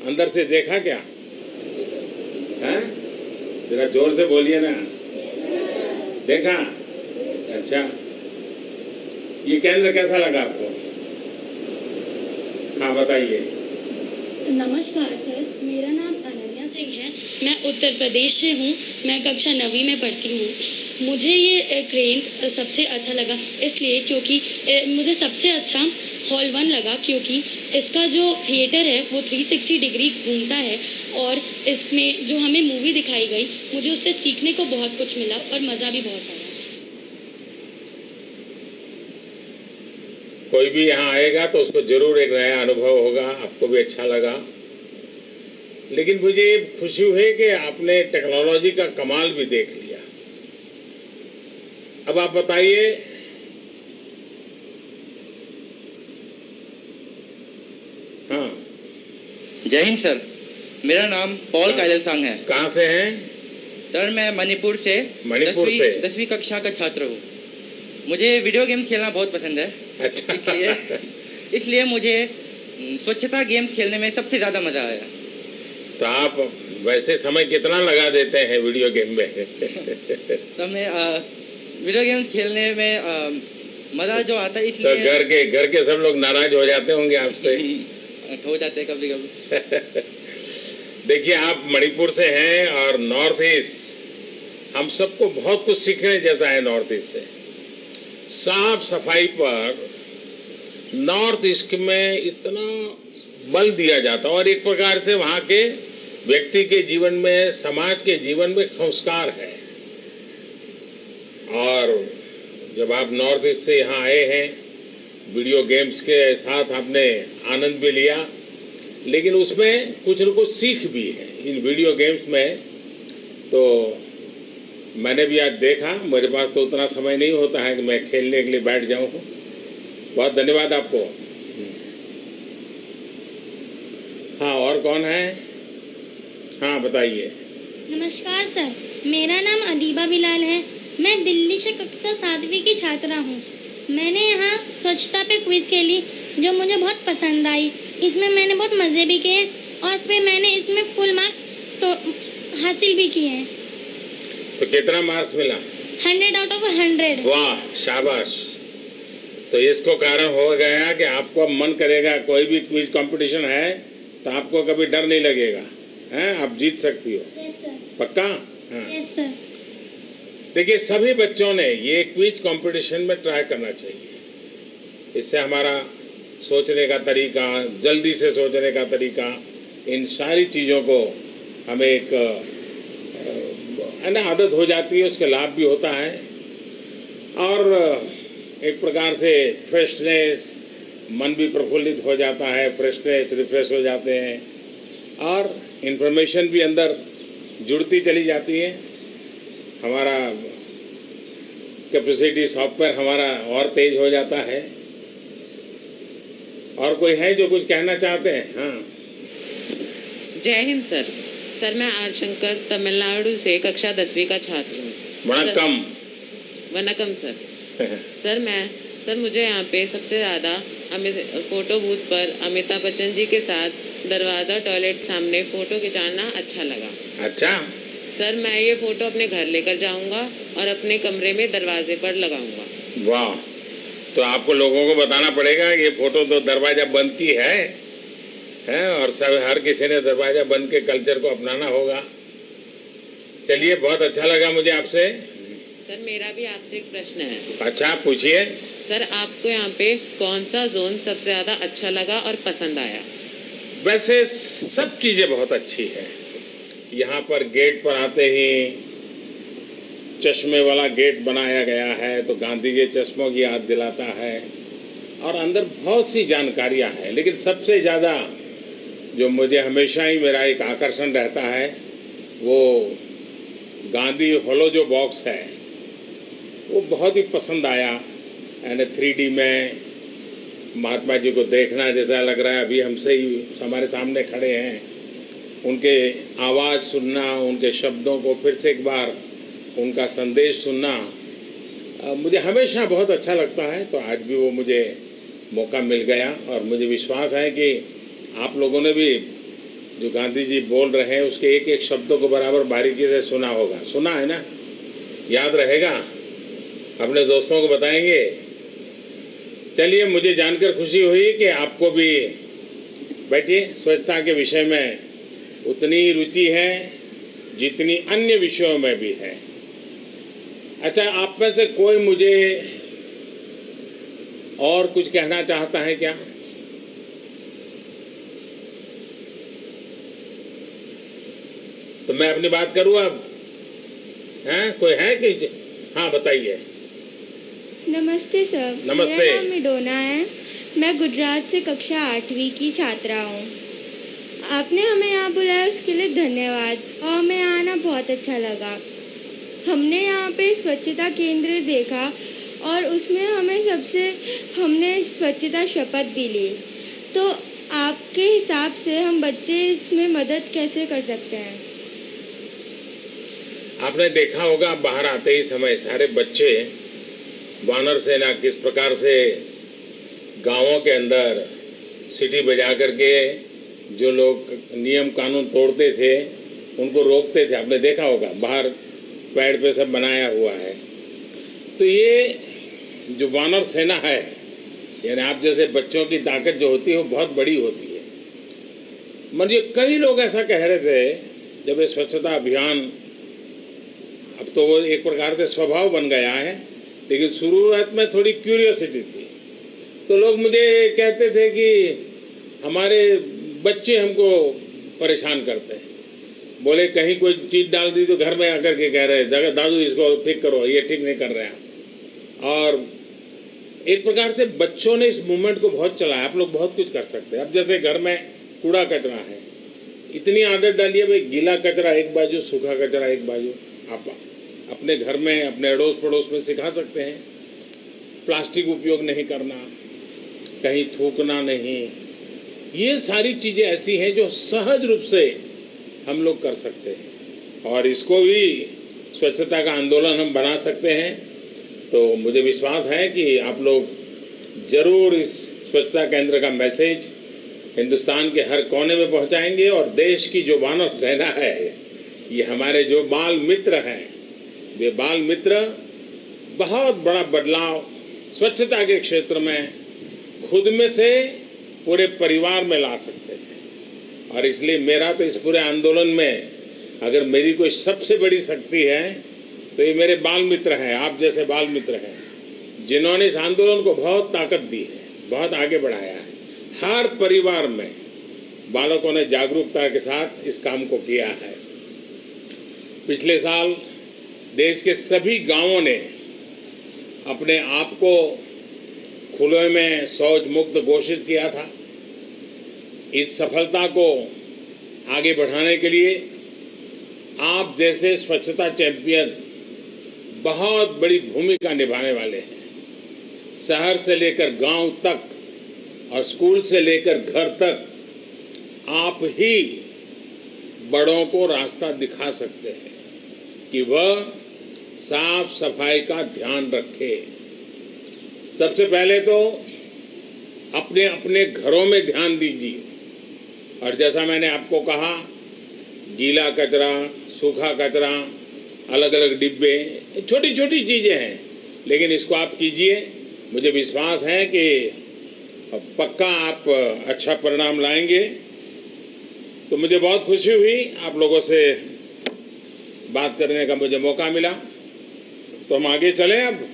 अंदर से देखा क्या? हैं? जरा जोर से बोलिए ना। देखा? अच्छा, ये केंद्र कैसा लगा आपको? हाँ, बताइए। नमस्कार सर, मेरा नाम अनन्या सिंह है। मैं उत्तर प्रदेश से हूँ। मैं कक्षा 9वीं में पढ़ती हूँ। मुझे ये क्रेन सबसे अच्छा लगा इसलिए क्योंकि मुझे सबसे अच्छा हॉल 1 लगा क्योंकि इसका जो थिएटर है वो 360 डिग्री घूमता है और इसमें जो हमें मूवी दिखाई गई मुझे उससे सीखने को बहुत कुछ मिला और मज़ा भी बहुत आया। कोई भी यहाँ आएगा तो उसको जरूर एक नया अनुभव होगा, आपको भी अच्छा लगा। लेकिन मुझे खुशी हुई कि आपने टेक्नोलॉजी का कमाल भी देख लिया। अब आप बताइए, हाँ। जय हिंद सर, मेरा नाम पॉल कायलसांग है। कहाँ से हैं? सर मैं मणिपुर से 10वीं कक्षा का छात्र हूँ। मुझे वीडियो गेम्स खेलना बहुत पसंद है। अच्छा। इसलिए मुझे स्वच्छता गेम्स खेलने में सबसे ज्यादा मजा आया। तो आप वैसे समय कितना लगा देते हैं वीडियो गेम में? तो मैं वीडियो गेम्स खेलने में मजा जो आता है इसलिए। तो घर के सब लोग नाराज हो जाते होंगे आपसे? हो जाते हैं कभी कभी। देखिए, आप मणिपुर से हैं और नॉर्थ ईस्ट, हम सबको बहुत कुछ सीखने जैसा है नॉर्थ ईस्ट से। साफ सफाई पर नॉर्थ ईस्ट में इतना बल दिया जाता है और एक प्रकार से वहां के व्यक्ति के जीवन में, समाज के जीवन में एक संस्कार है। और जब आप नॉर्थ ईस्ट से यहाँ आए हैं, वीडियो गेम्स के साथ आपने आनंद भी लिया, लेकिन उसमें कुछ न कुछ सीख भी है इन वीडियो गेम्स में। तो मैंने भी आज देखा, मेरे पास तो उतना समय नहीं होता है कि मैं खेलने के लिए बैठ जाऊं। बहुत धन्यवाद आपको। हाँ, और कौन है? हाँ, बताइए। नमस्कार सर, मेरा नाम अदीबा बिलाल है। मैं दिल्ली से कक्षा 7वीं की छात्रा हूँ। मैंने यहाँ स्वच्छता पे क्विज खेली जो मुझे बहुत पसंद आई। इसमें मैंने बहुत मज़े भी किए और फिर मैंने इसमें फुल मार्क्स तो हासिल भी किए हैं। तो कितना मार्क्स मिला? 100 आउट ऑफ 100। वाह, शाबाश। तो इसको कारण हो गया कि आपको अब मन करेगा, कोई भी क्विज कंपटीशन है तो आपको कभी डर नहीं लगेगा, हैं? आप जीत सकती हो। Yes sir. पक्का? हाँ। Yes sir. देखिए, सभी बच्चों ने ये क्विज कंपटीशन में ट्राई करना चाहिए। इससे हमारा सोचने का तरीका, जल्दी से सोचने का तरीका, इन सारी चीजों को हमें एक आदत हो जाती है, उसका लाभ भी होता है और एक प्रकार से फ्रेशनेस, मन भी प्रफुल्लित हो जाता है, फ्रेशनेस, रिफ्रेश हो जाते हैं और इंफॉर्मेशन भी अंदर जुड़ती चली जाती है। हमारा कैपेसिटी सॉफ्टवेयर हमारा और तेज हो जाता है। और कोई है जो कुछ कहना चाहते हैं? हाँ। जय हिंद सर। सर मैं आर शंकर तमिलनाडु से कक्षा 10वीं का छात्र हूँ। वनकम। वनकम सर। सर मुझे यहाँ पे सबसे ज्यादा फोटो बूथ पर अमिताभ बच्चन जी के साथ दरवाजा टॉयलेट सामने फोटो खिंचाना अच्छा लगा। अच्छा। सर मैं ये फोटो अपने घर लेकर जाऊंगा और अपने कमरे में दरवाजे पर लगाऊंगा। वाह, तो आपको लोगों को बताना पड़ेगा ये फोटो तो दरवाजा बंद की है और सब हर किसी ने दरवाजा बंद के कल्चर को अपनाना होगा। चलिए, बहुत अच्छा लगा मुझे आपसे। सर मेरा भी आपसे एक प्रश्न है। अच्छा, पूछिए। सर आपको यहाँ पे कौन सा जोन सबसे ज्यादा अच्छा लगा और पसंद आया? वैसे सब चीजें बहुत अच्छी है। यहाँ पर गेट पर आते ही चश्मे वाला गेट बनाया गया है तो गांधी के चश्मों की याद दिलाता है और अंदर बहुत सी जानकारियां हैं। लेकिन सबसे ज्यादा जो मुझे हमेशा ही मेरा एक आकर्षण रहता है वो गांधी हॉलो जो बॉक्स है वो बहुत ही पसंद आया। यानी 3D में महात्मा जी को देखना जैसा लग रहा है अभी हमसे ही हमारे सामने खड़े हैं। उनके आवाज सुनना, उनके शब्दों को फिर से एक बार उनका संदेश सुनना मुझे हमेशा बहुत अच्छा लगता है। तो आज भी वो मुझे मौका मिल गया और मुझे विश्वास है कि आप लोगों ने भी जो गांधी जी बोल रहे हैं उसके एक एक शब्दों को बराबर बारीकी से सुना होगा। सुना है ना? याद रहेगा? अपने दोस्तों को बताएंगे? चलिए, मुझे जानकर खुशी हुई कि आपको भी, बैठिए, स्वच्छता के विषय में उतनी रुचि है जितनी अन्य विषयों में भी है। अच्छा, आप में से कोई मुझे और कुछ कहना चाहता है क्या? तो मैं अपनी बात करूं अब? हैं? कोई है कि? हाँ, बताइए। नमस्ते सर। नमस्ते। मेरा नाम मिडोना है। मैं गुजरात से कक्षा 8वीं की छात्रा हूँ। आपने हमें यहाँ बुलाया उसके लिए धन्यवाद और हमें आना बहुत अच्छा लगा। हमने यहाँ पे स्वच्छता केंद्र देखा और उसमें हमने स्वच्छता शपथ भी ली। तो आपके हिसाब से हम बच्चे इसमें मदद कैसे कर सकते हैं? आपने देखा होगा बाहर आते ही समय सारे बच्चे वानर सेना किस प्रकार से गांवों के अंदर सीटी बजा करके जो लोग नियम कानून तोड़ते थे उनको रोकते थे। आपने देखा होगा बाहर पेड़ पे सब बनाया हुआ है। तो ये जो वानर सेना है, यानी आप जैसे बच्चों की ताकत जो होती है वो बहुत बड़ी होती है। मुझे कई लोग ऐसा कह रहे थे जब ये स्वच्छता अभियान, अब तो वो एक प्रकार से स्वभाव बन गया है, लेकिन शुरुआत में थोड़ी क्यूरियोसिटी थी। तो लोग मुझे कहते थे कि हमारे बच्चे हमको परेशान करते हैं। बोले कहीं कोई चीज डाल दी तो घर में आकर के कह रहे हैं दादू इसको ठीक करो, ये ठीक नहीं कर रहे हैं। और एक प्रकार से बच्चों ने इस मूवमेंट को बहुत चलाया। आप लोग बहुत कुछ कर सकते हैं। अब जैसे घर में कूड़ा कचरा है, इतनी आदत डालिए भाई, गीला कचरा एक बाजू, सूखा कचरा एक बाजू। आप अपने घर में, अपने अड़ोस पड़ोस में सिखा सकते हैं। प्लास्टिक उपयोग नहीं करना, कहीं थूकना नहीं। ये सारी चीजें ऐसी हैं जो सहज रूप से हम लोग कर सकते हैं और इसको भी स्वच्छता का आंदोलन हम बना सकते हैं। तो मुझे विश्वास है कि आप लोग जरूर इस स्वच्छता केंद्र का मैसेज हिंदुस्तान के हर कोने में पहुंचाएंगे और देश की जो वानर सेना है, ये हमारे जो बाल मित्र हैं, वे बाल मित्र बहुत बड़ा बदलाव स्वच्छता के क्षेत्र में खुद में से पूरे परिवार में ला सकते हैं। और इसलिए मेरा तो इस पूरे आंदोलन में अगर मेरी कोई सबसे बड़ी शक्ति है तो ये मेरे बाल मित्र हैं, आप जैसे बाल मित्र हैं, जिन्होंने इस आंदोलन को बहुत ताकत दी है, बहुत आगे बढ़ाया है। हर परिवार में बालकों ने जागरूकता के साथ इस काम को किया है। पिछले साल देश के सभी गांवों ने अपने आप को खुले में शौच मुक्त घोषित किया था। इस सफलता को आगे बढ़ाने के लिए आप जैसे स्वच्छता चैंपियन बहुत बड़ी भूमिका निभाने वाले हैं। शहर से लेकर गांव तक और स्कूल से लेकर घर तक आप ही बड़ों को रास्ता दिखा सकते हैं कि वह साफ सफाई का ध्यान रखे। सबसे पहले तो अपने अपने घरों में ध्यान दीजिए। और जैसा मैंने आपको कहा, गीला कचरा, सूखा कचरा, अलग अलग डिब्बे, छोटी छोटी चीजें हैं, लेकिन इसको आप कीजिए मुझे विश्वास है कि पक्का आप अच्छा परिणाम लाएंगे। तो मुझे बहुत खुशी हुई आप लोगों से बात करने का मुझे मौका मिला। तो हम आगे चलें अब।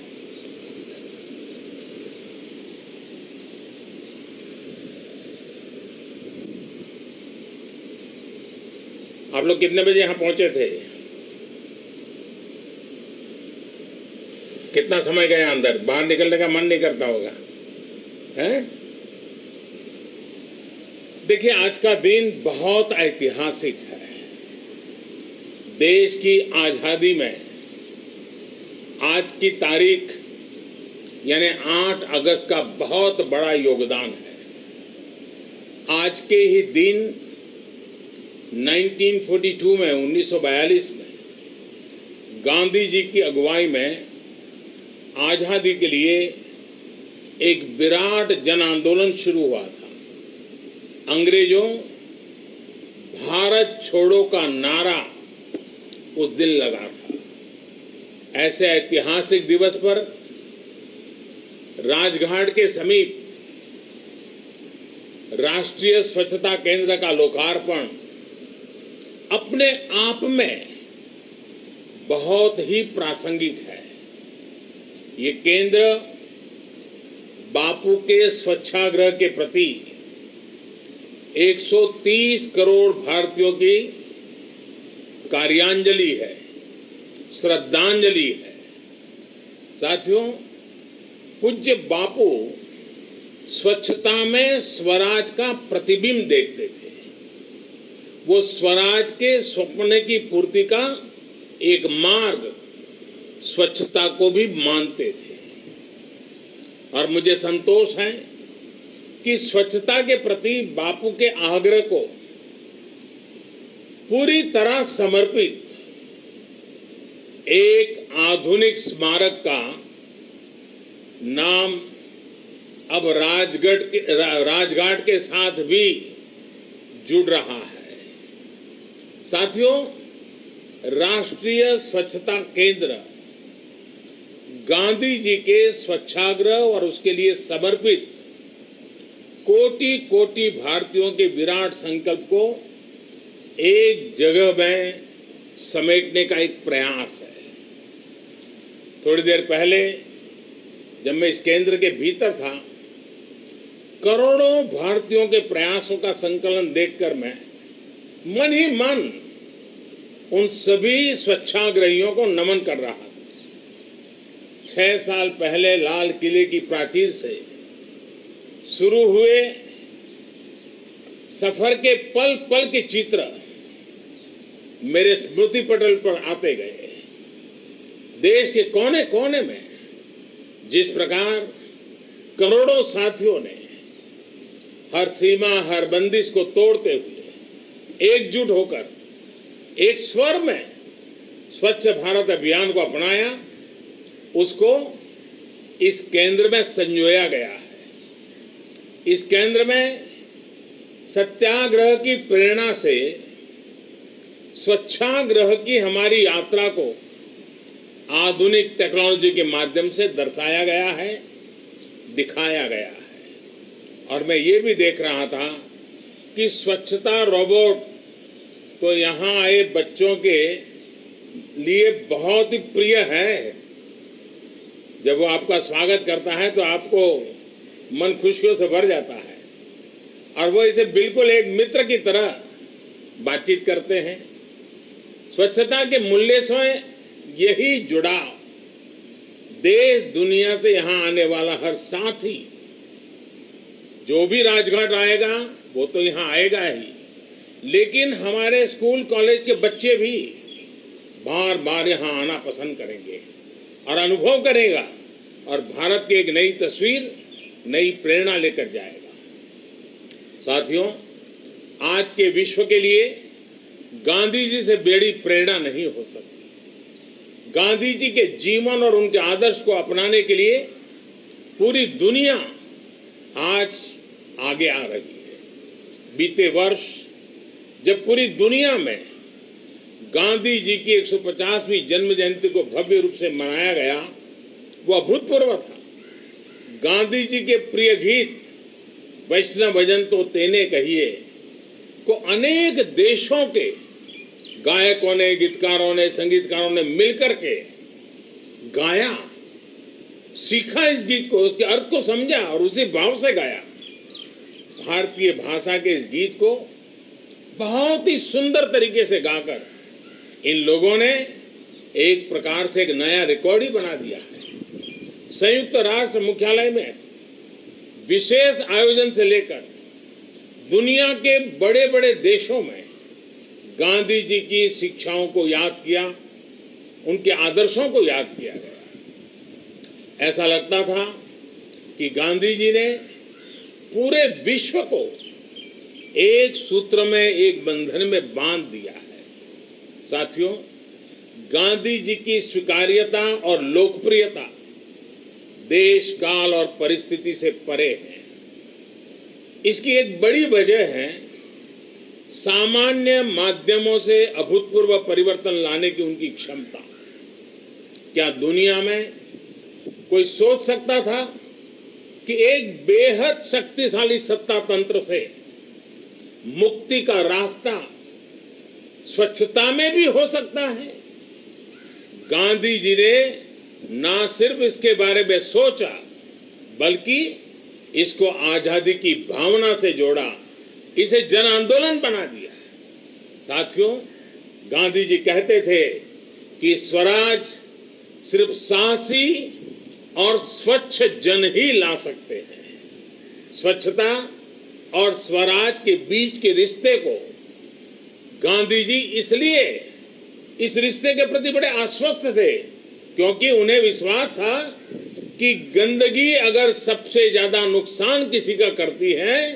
आप लोग कितने बजे यहां पहुंचे थे? कितना समय गया अंदर? बाहर निकलने का मन नहीं करता होगा, हैं? देखिए, आज का दिन बहुत ऐतिहासिक है। देश की आजादी में आज की तारीख यानी 8 अगस्त का बहुत बड़ा योगदान है। आज के ही दिन 1942 में 1942 में गांधी जी की अगुवाई में आजादी के लिए एक विराट जन आंदोलन शुरू हुआ था। अंग्रेजों भारत छोड़ो का नारा उस दिन लगा था। ऐसे ऐतिहासिक दिवस पर राजघाट के समीप राष्ट्रीय स्वच्छता केंद्र का लोकार्पण अपने आप में बहुत ही प्रासंगिक है। ये केंद्र बापू के स्वच्छाग्रह के प्रति 130 करोड़ भारतीयों की कार्यांजलि है, श्रद्धांजलि है। साथियों, पूज्य बापू स्वच्छता में स्वराज का प्रतिबिंब देखते थे। वो स्वराज के स्वप्न की पूर्ति का एक मार्ग स्वच्छता को भी मानते थे। और मुझे संतोष है कि स्वच्छता के प्रति बापू के आग्रह को पूरी तरह समर्पित एक आधुनिक स्मारक का नाम अब राजघाट के साथ भी जुड़ रहा है। साथियों, राष्ट्रीय स्वच्छता केंद्र गांधी जी के स्वच्छाग्रह और उसके लिए समर्पित कोटि कोटि भारतीयों के विराट संकल्प को एक जगह में समेटने का एक प्रयास है। थोड़ी देर पहले जब मैं इस केंद्र के भीतर था, करोड़ों भारतीयों के प्रयासों का संकलन देखकर मैं मन ही मन उन सभी स्वच्छाग्रहियों को नमन कर रहा था। 6 साल पहले लाल किले की प्राचीर से शुरू हुए सफर के पल पल के चित्र मेरे स्मृति पटल पर आते गए। देश के कोने कोने में जिस प्रकार करोड़ों साथियों ने हर सीमा, हर बंदिश को तोड़ते हुए एकजुट होकर एक स्वर में स्वच्छ भारत अभियान को अपनाया, उसको इस केंद्र में संजोया गया है। इस केंद्र में सत्याग्रह की प्रेरणा से स्वच्छाग्रह की हमारी यात्रा को आधुनिक टेक्नोलॉजी के माध्यम से दर्शाया गया है, दिखाया गया है। और मैं ये भी देख रहा था कि स्वच्छता रोबोट तो यहां आए बच्चों के लिए बहुत ही प्रिय है। जब वो आपका स्वागत करता है तो आपको मन खुशियों से भर जाता है और वो इसे बिल्कुल एक मित्र की तरह बातचीत करते हैं। स्वच्छता के मूल्य से यही जुड़ाव देश दुनिया से यहां आने वाला हर साथी, जो भी राजघाट आएगा वो तो यहां आएगा ही, लेकिन हमारे स्कूल कॉलेज के बच्चे भी बार बार यहां आना पसंद करेंगे और अनुभव करेगा और भारत की एक नई तस्वीर, नई प्रेरणा लेकर जाएगा। साथियों, आज के विश्व के लिए गांधी जी से बड़ी प्रेरणा नहीं हो सकती। गांधी जी के जीवन और उनके आदर्श को अपनाने के लिए पूरी दुनिया आज आगे आ रही है। बीते वर्ष जब पूरी दुनिया में गांधी जी की 150वीं जन्म जयंती को भव्य रूप से मनाया गया, वो अभूतपूर्व था। गांधी जी के प्रिय गीत वैष्णव भजन तो तेने कहिए को अनेक देशों के गायकों ने, गीतकारों ने, संगीतकारों ने मिलकर के गाया, सीखा इस गीत को, उसके अर्थ को समझा और उसी भाव से गाया। भारतीय भाषा के इस गीत को बहुत ही सुंदर तरीके से गाकर इन लोगों ने एक प्रकार से एक नया रिकॉर्ड ही बना दिया है। संयुक्त राष्ट्र मुख्यालय में विशेष आयोजन से लेकर दुनिया के बड़े बड़े देशों में गांधी जी की शिक्षाओं को याद किया, उनके आदर्शों को याद किया गया। ऐसा लगता था कि गांधी जी ने पूरे विश्व को एक सूत्र में, एक बंधन में बांध दिया है। साथियों, गांधी जी की स्वीकार्यता और लोकप्रियता देश, काल और परिस्थिति से परे है। इसकी एक बड़ी वजह है सामान्य माध्यमों से अभूतपूर्व परिवर्तन लाने की उनकी क्षमता। क्या दुनिया में कोई सोच सकता था कि एक बेहद शक्तिशाली सत्ता तंत्र से मुक्ति का रास्ता स्वच्छता में भी हो सकता है? गांधी जी ने ना सिर्फ इसके बारे में सोचा, बल्कि इसको आजादी की भावना से जोड़ा, इसे जन आंदोलन बना दिया। साथियों, गांधी जी कहते थे कि स्वराज सिर्फ साहसी और स्वच्छ जन ही ला सकते हैं। स्वच्छता और स्वराज के बीच के रिश्ते को गांधी जी इसलिए इस रिश्ते के प्रति बड़े आश्वस्त थे क्योंकि उन्हें विश्वास था कि गंदगी अगर सबसे ज्यादा नुकसान किसी का करती है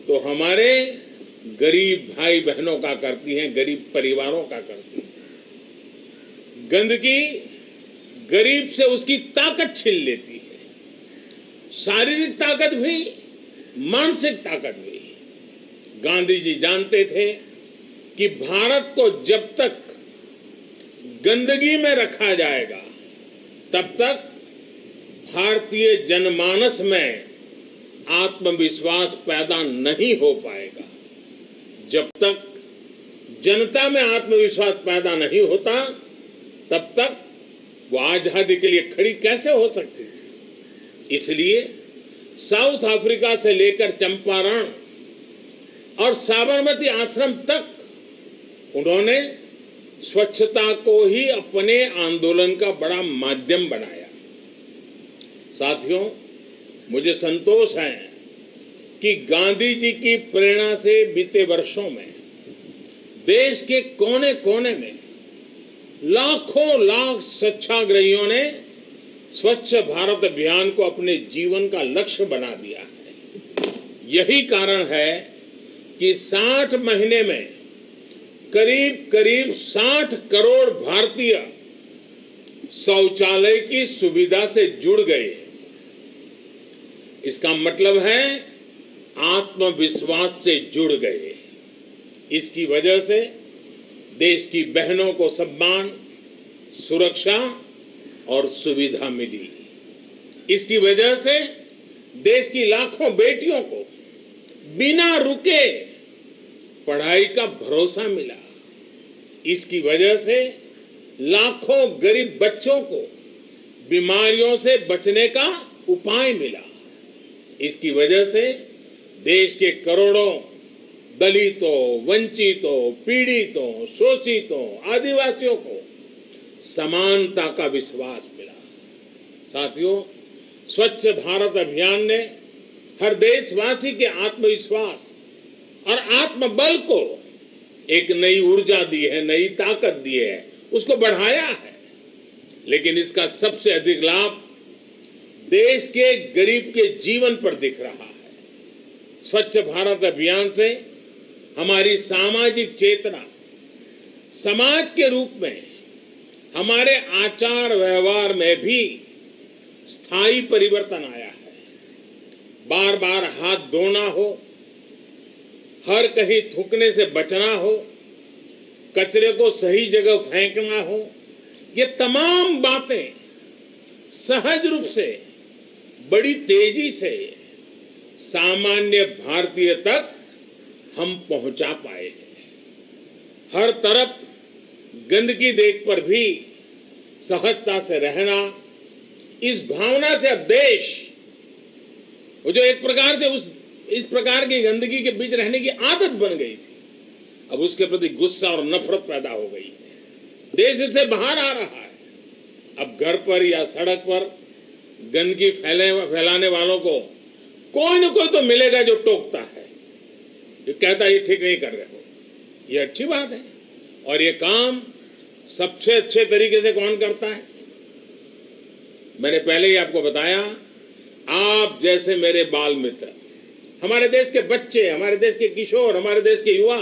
तो हमारे गरीब भाई बहनों का करती है, गरीब परिवारों का करती है। गंदगी गरीब से उसकी ताकत छीन लेती है, शारीरिक ताकत भी, मानसिक ताकत भी। गांधी जी जानते थे कि भारत को जब तक गंदगी में रखा जाएगा तब तक भारतीय जनमानस में आत्मविश्वास पैदा नहीं हो पाएगा। जब तक जनता में आत्मविश्वास पैदा नहीं होता तब तक वो आजादी के लिए खड़ी कैसे हो सकती थी? इसलिए साउथ अफ्रीका से लेकर चंपारण और साबरमती आश्रम तक उन्होंने स्वच्छता को ही अपने आंदोलन का बड़ा माध्यम बनाया। साथियों, मुझे संतोष है कि गांधी जी की प्रेरणा से बीते वर्षों में देश के कोने कोने में लाखों लाख स्वच्छाग्रहियों ने स्वच्छ भारत अभियान को अपने जीवन का लक्ष्य बना दिया है। यही कारण है कि 60 महीने में करीब करीब 60 करोड़ भारतीय शौचालय की सुविधा से जुड़ गए। इसका मतलब है आत्मविश्वास से जुड़ गए। इसकी वजह से देश की बहनों को सम्मान, सुरक्षा और सुविधा मिली। इसकी वजह से देश की लाखों बेटियों को बिना रुके पढ़ाई का भरोसा मिला। इसकी वजह से लाखों गरीब बच्चों को बीमारियों से बचने का उपाय मिला। इसकी वजह से देश के करोड़ों दलितों, वंचितों, पीड़ितों, शोषितों, आदिवासियों को समानता का विश्वास मिला। साथियों, स्वच्छ भारत अभियान ने हर देशवासी के आत्मविश्वास और आत्मबल को एक नई ऊर्जा दी है, नई ताकत दी है, उसको बढ़ाया है। लेकिन इसका सबसे अधिक लाभ देश के गरीब के जीवन पर दिख रहा है। स्वच्छ भारत अभियान से हमारी सामाजिक चेतना, समाज के रूप में हमारे आचार व्यवहार में भी स्थायी परिवर्तन आया है। बार बार हाथ धोना हो, हर कहीं थूकने से बचना हो, कचरे को सही जगह फेंकना हो, ये तमाम बातें सहज रूप से बड़ी तेजी से सामान्य भारतीय तक हम पहुंचा पाए हैं। हर तरफ गंदगी देख पर भी सहजता से रहना, इस भावना से अब देश, वो जो एक प्रकार से इस प्रकार की गंदगी के बीच रहने की आदत बन गई थी, अब उसके प्रति गुस्सा और नफरत पैदा हो गई है। देश इससे बाहर आ रहा है। अब घर पर या सड़क पर गंदगी फैलाने वालों को कोई न कोई तो मिलेगा जो टोकता है, जो कहता है ये ठीक नहीं कर रहे हो। ये अच्छी बात है। और ये काम सबसे अच्छे तरीके से कौन करता है? मैंने पहले ही आपको बताया, आप जैसे मेरे बाल मित्र, हमारे देश के बच्चे, हमारे देश के किशोर, हमारे देश के युवा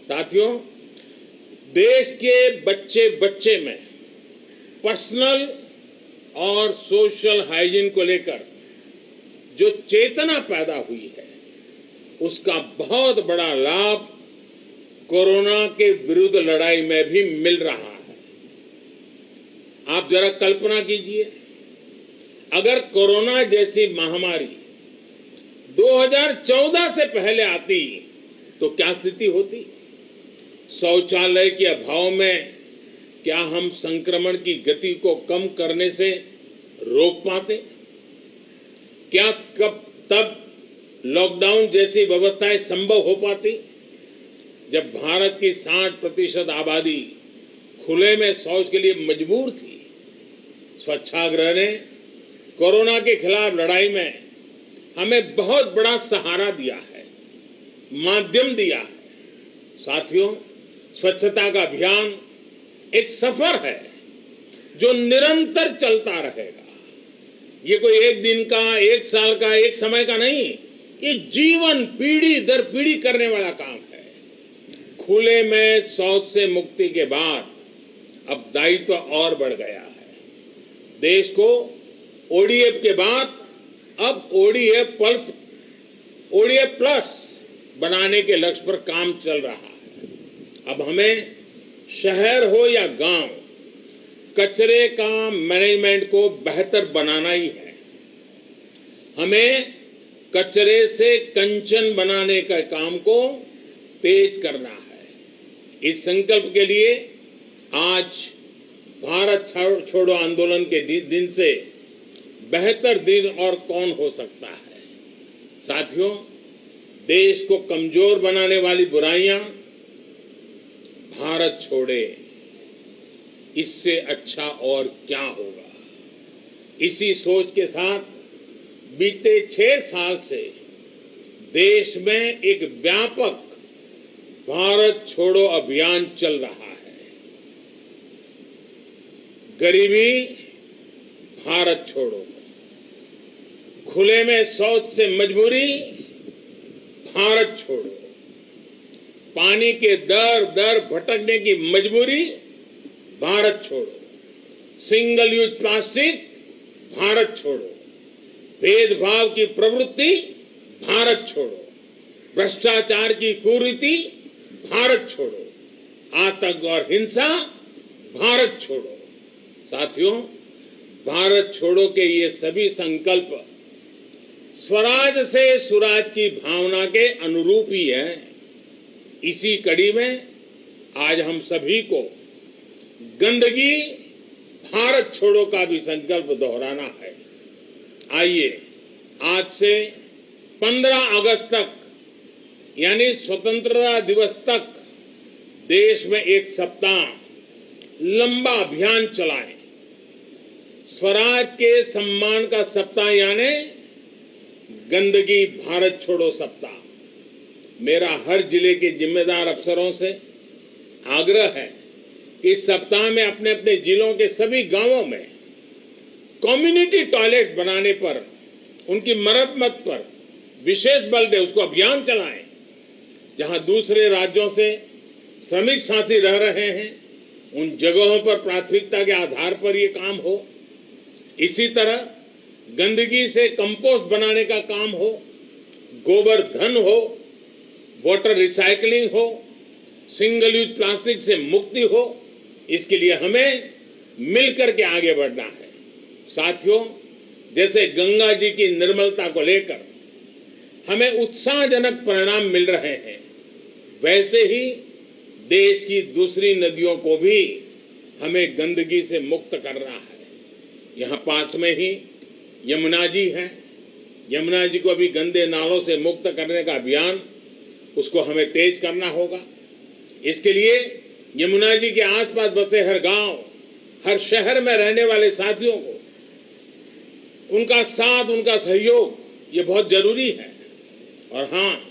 साथियों, देश के बच्चे में पर्सनल और सोशल हाइजीन को लेकर जो चेतना पैदा हुई है, उसका बहुत बड़ा लाभ कोरोना के विरुद्ध लड़ाई में भी मिल रहा है। आप जरा कल्पना कीजिए, अगर कोरोना जैसी महामारी 2014 से पहले आती तो क्या स्थिति होती? शौचालय के अभाव में क्या हम संक्रमण की गति को कम करने से रोक पाते? क्या तब लॉकडाउन जैसी व्यवस्थाएं संभव हो पाती? जब भारत की 60% आबादी खुले में शौच के लिए मजबूर थी, स्वच्छाग्रह ने कोरोना के खिलाफ लड़ाई में हमें बहुत बड़ा सहारा दिया है, माध्यम दिया है। साथियों, स्वच्छता का अभियान एक सफर है जो निरंतर चलता रहेगा। ये कोई एक दिन का, एक साल का, एक समय का नहीं, ये जीवन पीढ़ी दर पीढ़ी करने वाला काम है। खुले में शौच से मुक्ति के बाद अब दायित्व और बढ़ गया है। देश को ओडीएफ के बाद अब ओडीएफ प्लस बनाने के लक्ष्य पर काम चल रहा है। अब हमें शहर हो या गांव, कचरे का मैनेजमेंट को बेहतर बनाना ही है। हमें कचरे से कंचन बनाने के काम को तेज करना है। इस संकल्प के लिए आज भारत छोड़ो आंदोलन के दिन से बेहतर दिन और कौन हो सकता है? साथियों, देश को कमजोर बनाने वाली बुराइयां भारत छोड़े, इससे अच्छा और क्या होगा? इसी सोच के साथ बीते 6 साल से देश में एक व्यापक भारत छोड़ो अभियान चल रहा है। गरीबी भारत छोड़ो, खुले में शौच से मजबूरी भारत छोड़ो, पानी के दर भटकने की मजबूरी भारत छोड़ो, सिंगल यूज प्लास्टिक भारत छोड़ो, भेदभाव की प्रवृत्ति भारत छोड़ो, भ्रष्टाचार की कुरीति भारत छोड़ो, आतंक और हिंसा भारत छोड़ो। साथियों, भारत छोड़ो के ये सभी संकल्प स्वराज से सुराज की भावना के अनुरूप ही है। इसी कड़ी में आज हम सभी को गंदगी भारत छोड़ो का भी संकल्प दोहराना है। आइए आज से 15 अगस्त तक यानी स्वतंत्रता दिवस तक देश में एक सप्ताह लंबा अभियान चलाएं। स्वराज के सम्मान का सप्ताह यानी गंदगी भारत छोड़ो सप्ताह। मेरा हर जिले के जिम्मेदार अफसरों से आग्रह है कि इस सप्ताह में अपने अपने जिलों के सभी गांवों में कम्युनिटी टॉयलेट्स बनाने पर, उनकी मरम्मत पर विशेष बल दे, उसको अभियान चलाएं। जहां दूसरे राज्यों से श्रमिक साथी रह रहे हैं, उन जगहों पर प्राथमिकता के आधार पर ये काम हो। इसी तरह गंदगी से कंपोस्ट बनाने का काम हो, गोबर धन हो, वाटर रिसाइकलिंग हो, सिंगल यूज प्लास्टिक से मुक्ति हो, इसके लिए हमें मिलकर के आगे बढ़ना है। साथियों, जैसे गंगा जी की निर्मलता को लेकर हमें उत्साहजनक परिणाम मिल रहे हैं, वैसे ही देश की दूसरी नदियों को भी हमें गंदगी से मुक्त करना है। यहाँ पास में ही यमुना जी है। यमुना जी को भी गंदे नालों से मुक्त करने का अभियान, उसको हमें तेज करना होगा। इसके लिए यमुना जी के आसपास बसे हर गांव, हर शहर में रहने वाले साथियों को उनका साथ, उनका सहयोग ये बहुत जरूरी है। और हाँ,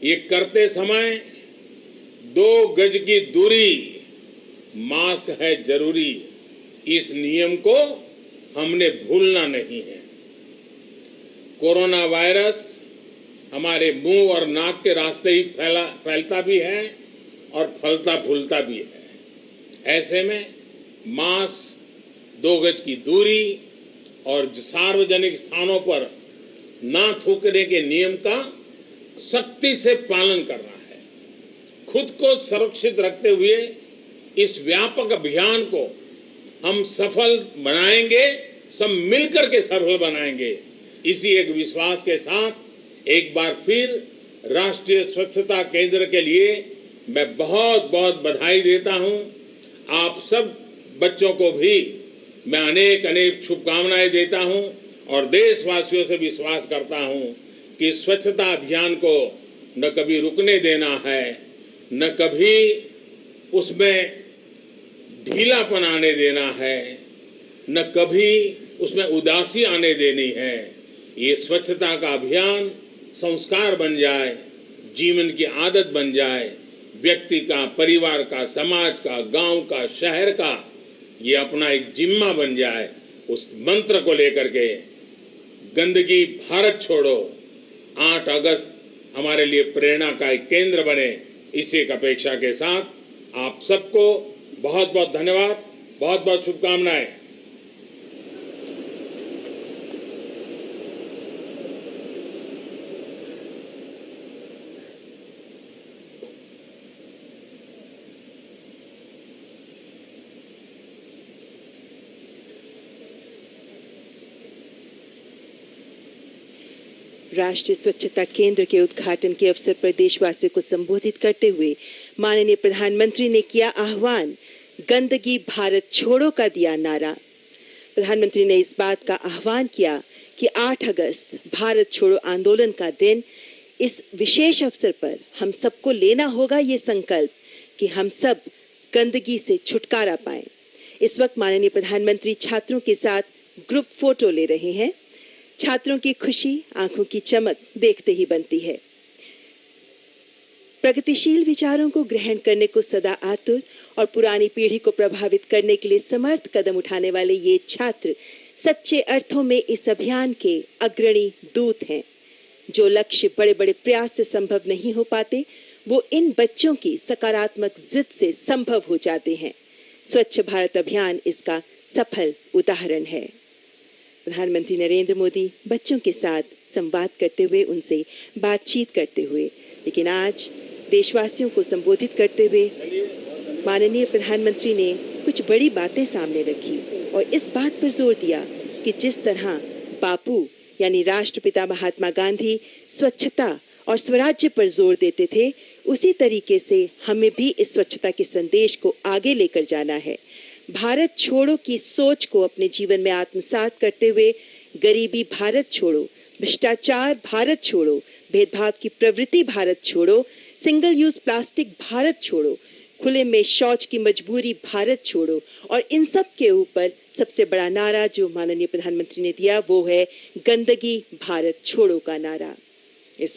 ये करते समय 2 गज की दूरी, मास्क है जरूरी, इस नियम को हमने भूलना नहीं है। कोरोना वायरस हमारे मुंह और नाक के रास्ते ही फैलता भी है और फलता फूलता भी है। ऐसे में मास्क, 2 गज की दूरी और सार्वजनिक स्थानों पर ना थूकने के नियम का सख्ती से पालन करना है। खुद को सुरक्षित रखते हुए इस व्यापक अभियान को हम सफल बनाएंगे, सब मिलकर के सफल बनाएंगे। इसी एक विश्वास के साथ एक बार फिर राष्ट्रीय स्वच्छता केंद्र के लिए मैं बहुत बहुत बधाई देता हूं। आप सब बच्चों को भी मैं अनेक अनेक शुभकामनाएं देता हूं और देशवासियों से विश्वास करता हूं कि स्वच्छता अभियान को न कभी रुकने देना है, न कभी उसमें ढीलापन आने देना है, न कभी उसमें उदासी आने देनी है। ये स्वच्छता का अभियान संस्कार बन जाए, जीवन की आदत बन जाए, व्यक्ति का, परिवार का, समाज का, गांव का, शहर का ये अपना एक जिम्मा बन जाए। उस मंत्र को लेकर के गंदगी भारत छोड़ो 8 अगस्त हमारे लिए प्रेरणा का एक केंद्र बने, इसी एक अपेक्षा के साथ आप सबको बहुत बहुत धन्यवाद, बहुत बहुत शुभकामनाएं। राष्ट्रीय स्वच्छता केंद्र के उद्घाटन के अवसर पर देशवासियों को संबोधित करते हुए माननीय प्रधानमंत्री ने किया आह्वान, गंदगी भारत छोड़ो का दिया नारा। प्रधानमंत्री ने इस बात का आह्वान किया कि 8 अगस्त भारत छोड़ो आंदोलन का दिन, इस विशेष अवसर पर हम सबको लेना होगा ये संकल्प कि हम सब गंदगी से छुटकारा पाएं। इस वक्त माननीय प्रधानमंत्री छात्रों के साथ ग्रुप फोटो ले रहे हैं। छात्रों की खुशी, आंखों की चमक देखते ही बनती है। प्रगतिशील विचारों को ग्रहण करने को सदा आतुर और पुरानी पीढ़ी को प्रभावित करने के लिए समर्थ कदम उठाने वाले ये छात्र सच्चे अर्थों में इस अभियान के अग्रणी दूत हैं। जो लक्ष्य बड़े बड़े प्रयास से संभव नहीं हो पाते, वो इन बच्चों की सकारात्मक जिद से संभव हो जाते हैं। स्वच्छ भारत अभियान इसका सफल उदाहरण है। प्रधानमंत्री नरेंद्र मोदी बच्चों के साथ संवाद करते हुए, उनसे बातचीत करते हुए, लेकिन आज देशवासियों को संबोधित करते हुए माननीय प्रधानमंत्री ने कुछ बड़ी बातें सामने रखी और इस बात पर जोर दिया कि जिस तरह बापू यानी राष्ट्रपिता महात्मा गांधी स्वच्छता और स्वराज्य पर जोर देते थे, उसी तरीके से हमें भी इस स्वच्छता के संदेश को आगे लेकर जाना है। भारत छोड़ो की सोच को अपने जीवन में आत्मसात करते हुए गरीबी भारत छोड़ो, भ्रष्टाचार भारत छोड़ो, भेदभाव की प्रवृत्ति भारत छोड़ो, सिंगल यूज प्लास्टिक भारत छोड़ो, खुले में शौच की मजबूरी भारत छोड़ो और इन सब के ऊपर सबसे बड़ा नारा जो माननीय प्रधानमंत्री ने दिया वो है गंदगी भारत छोड़ो का नारा।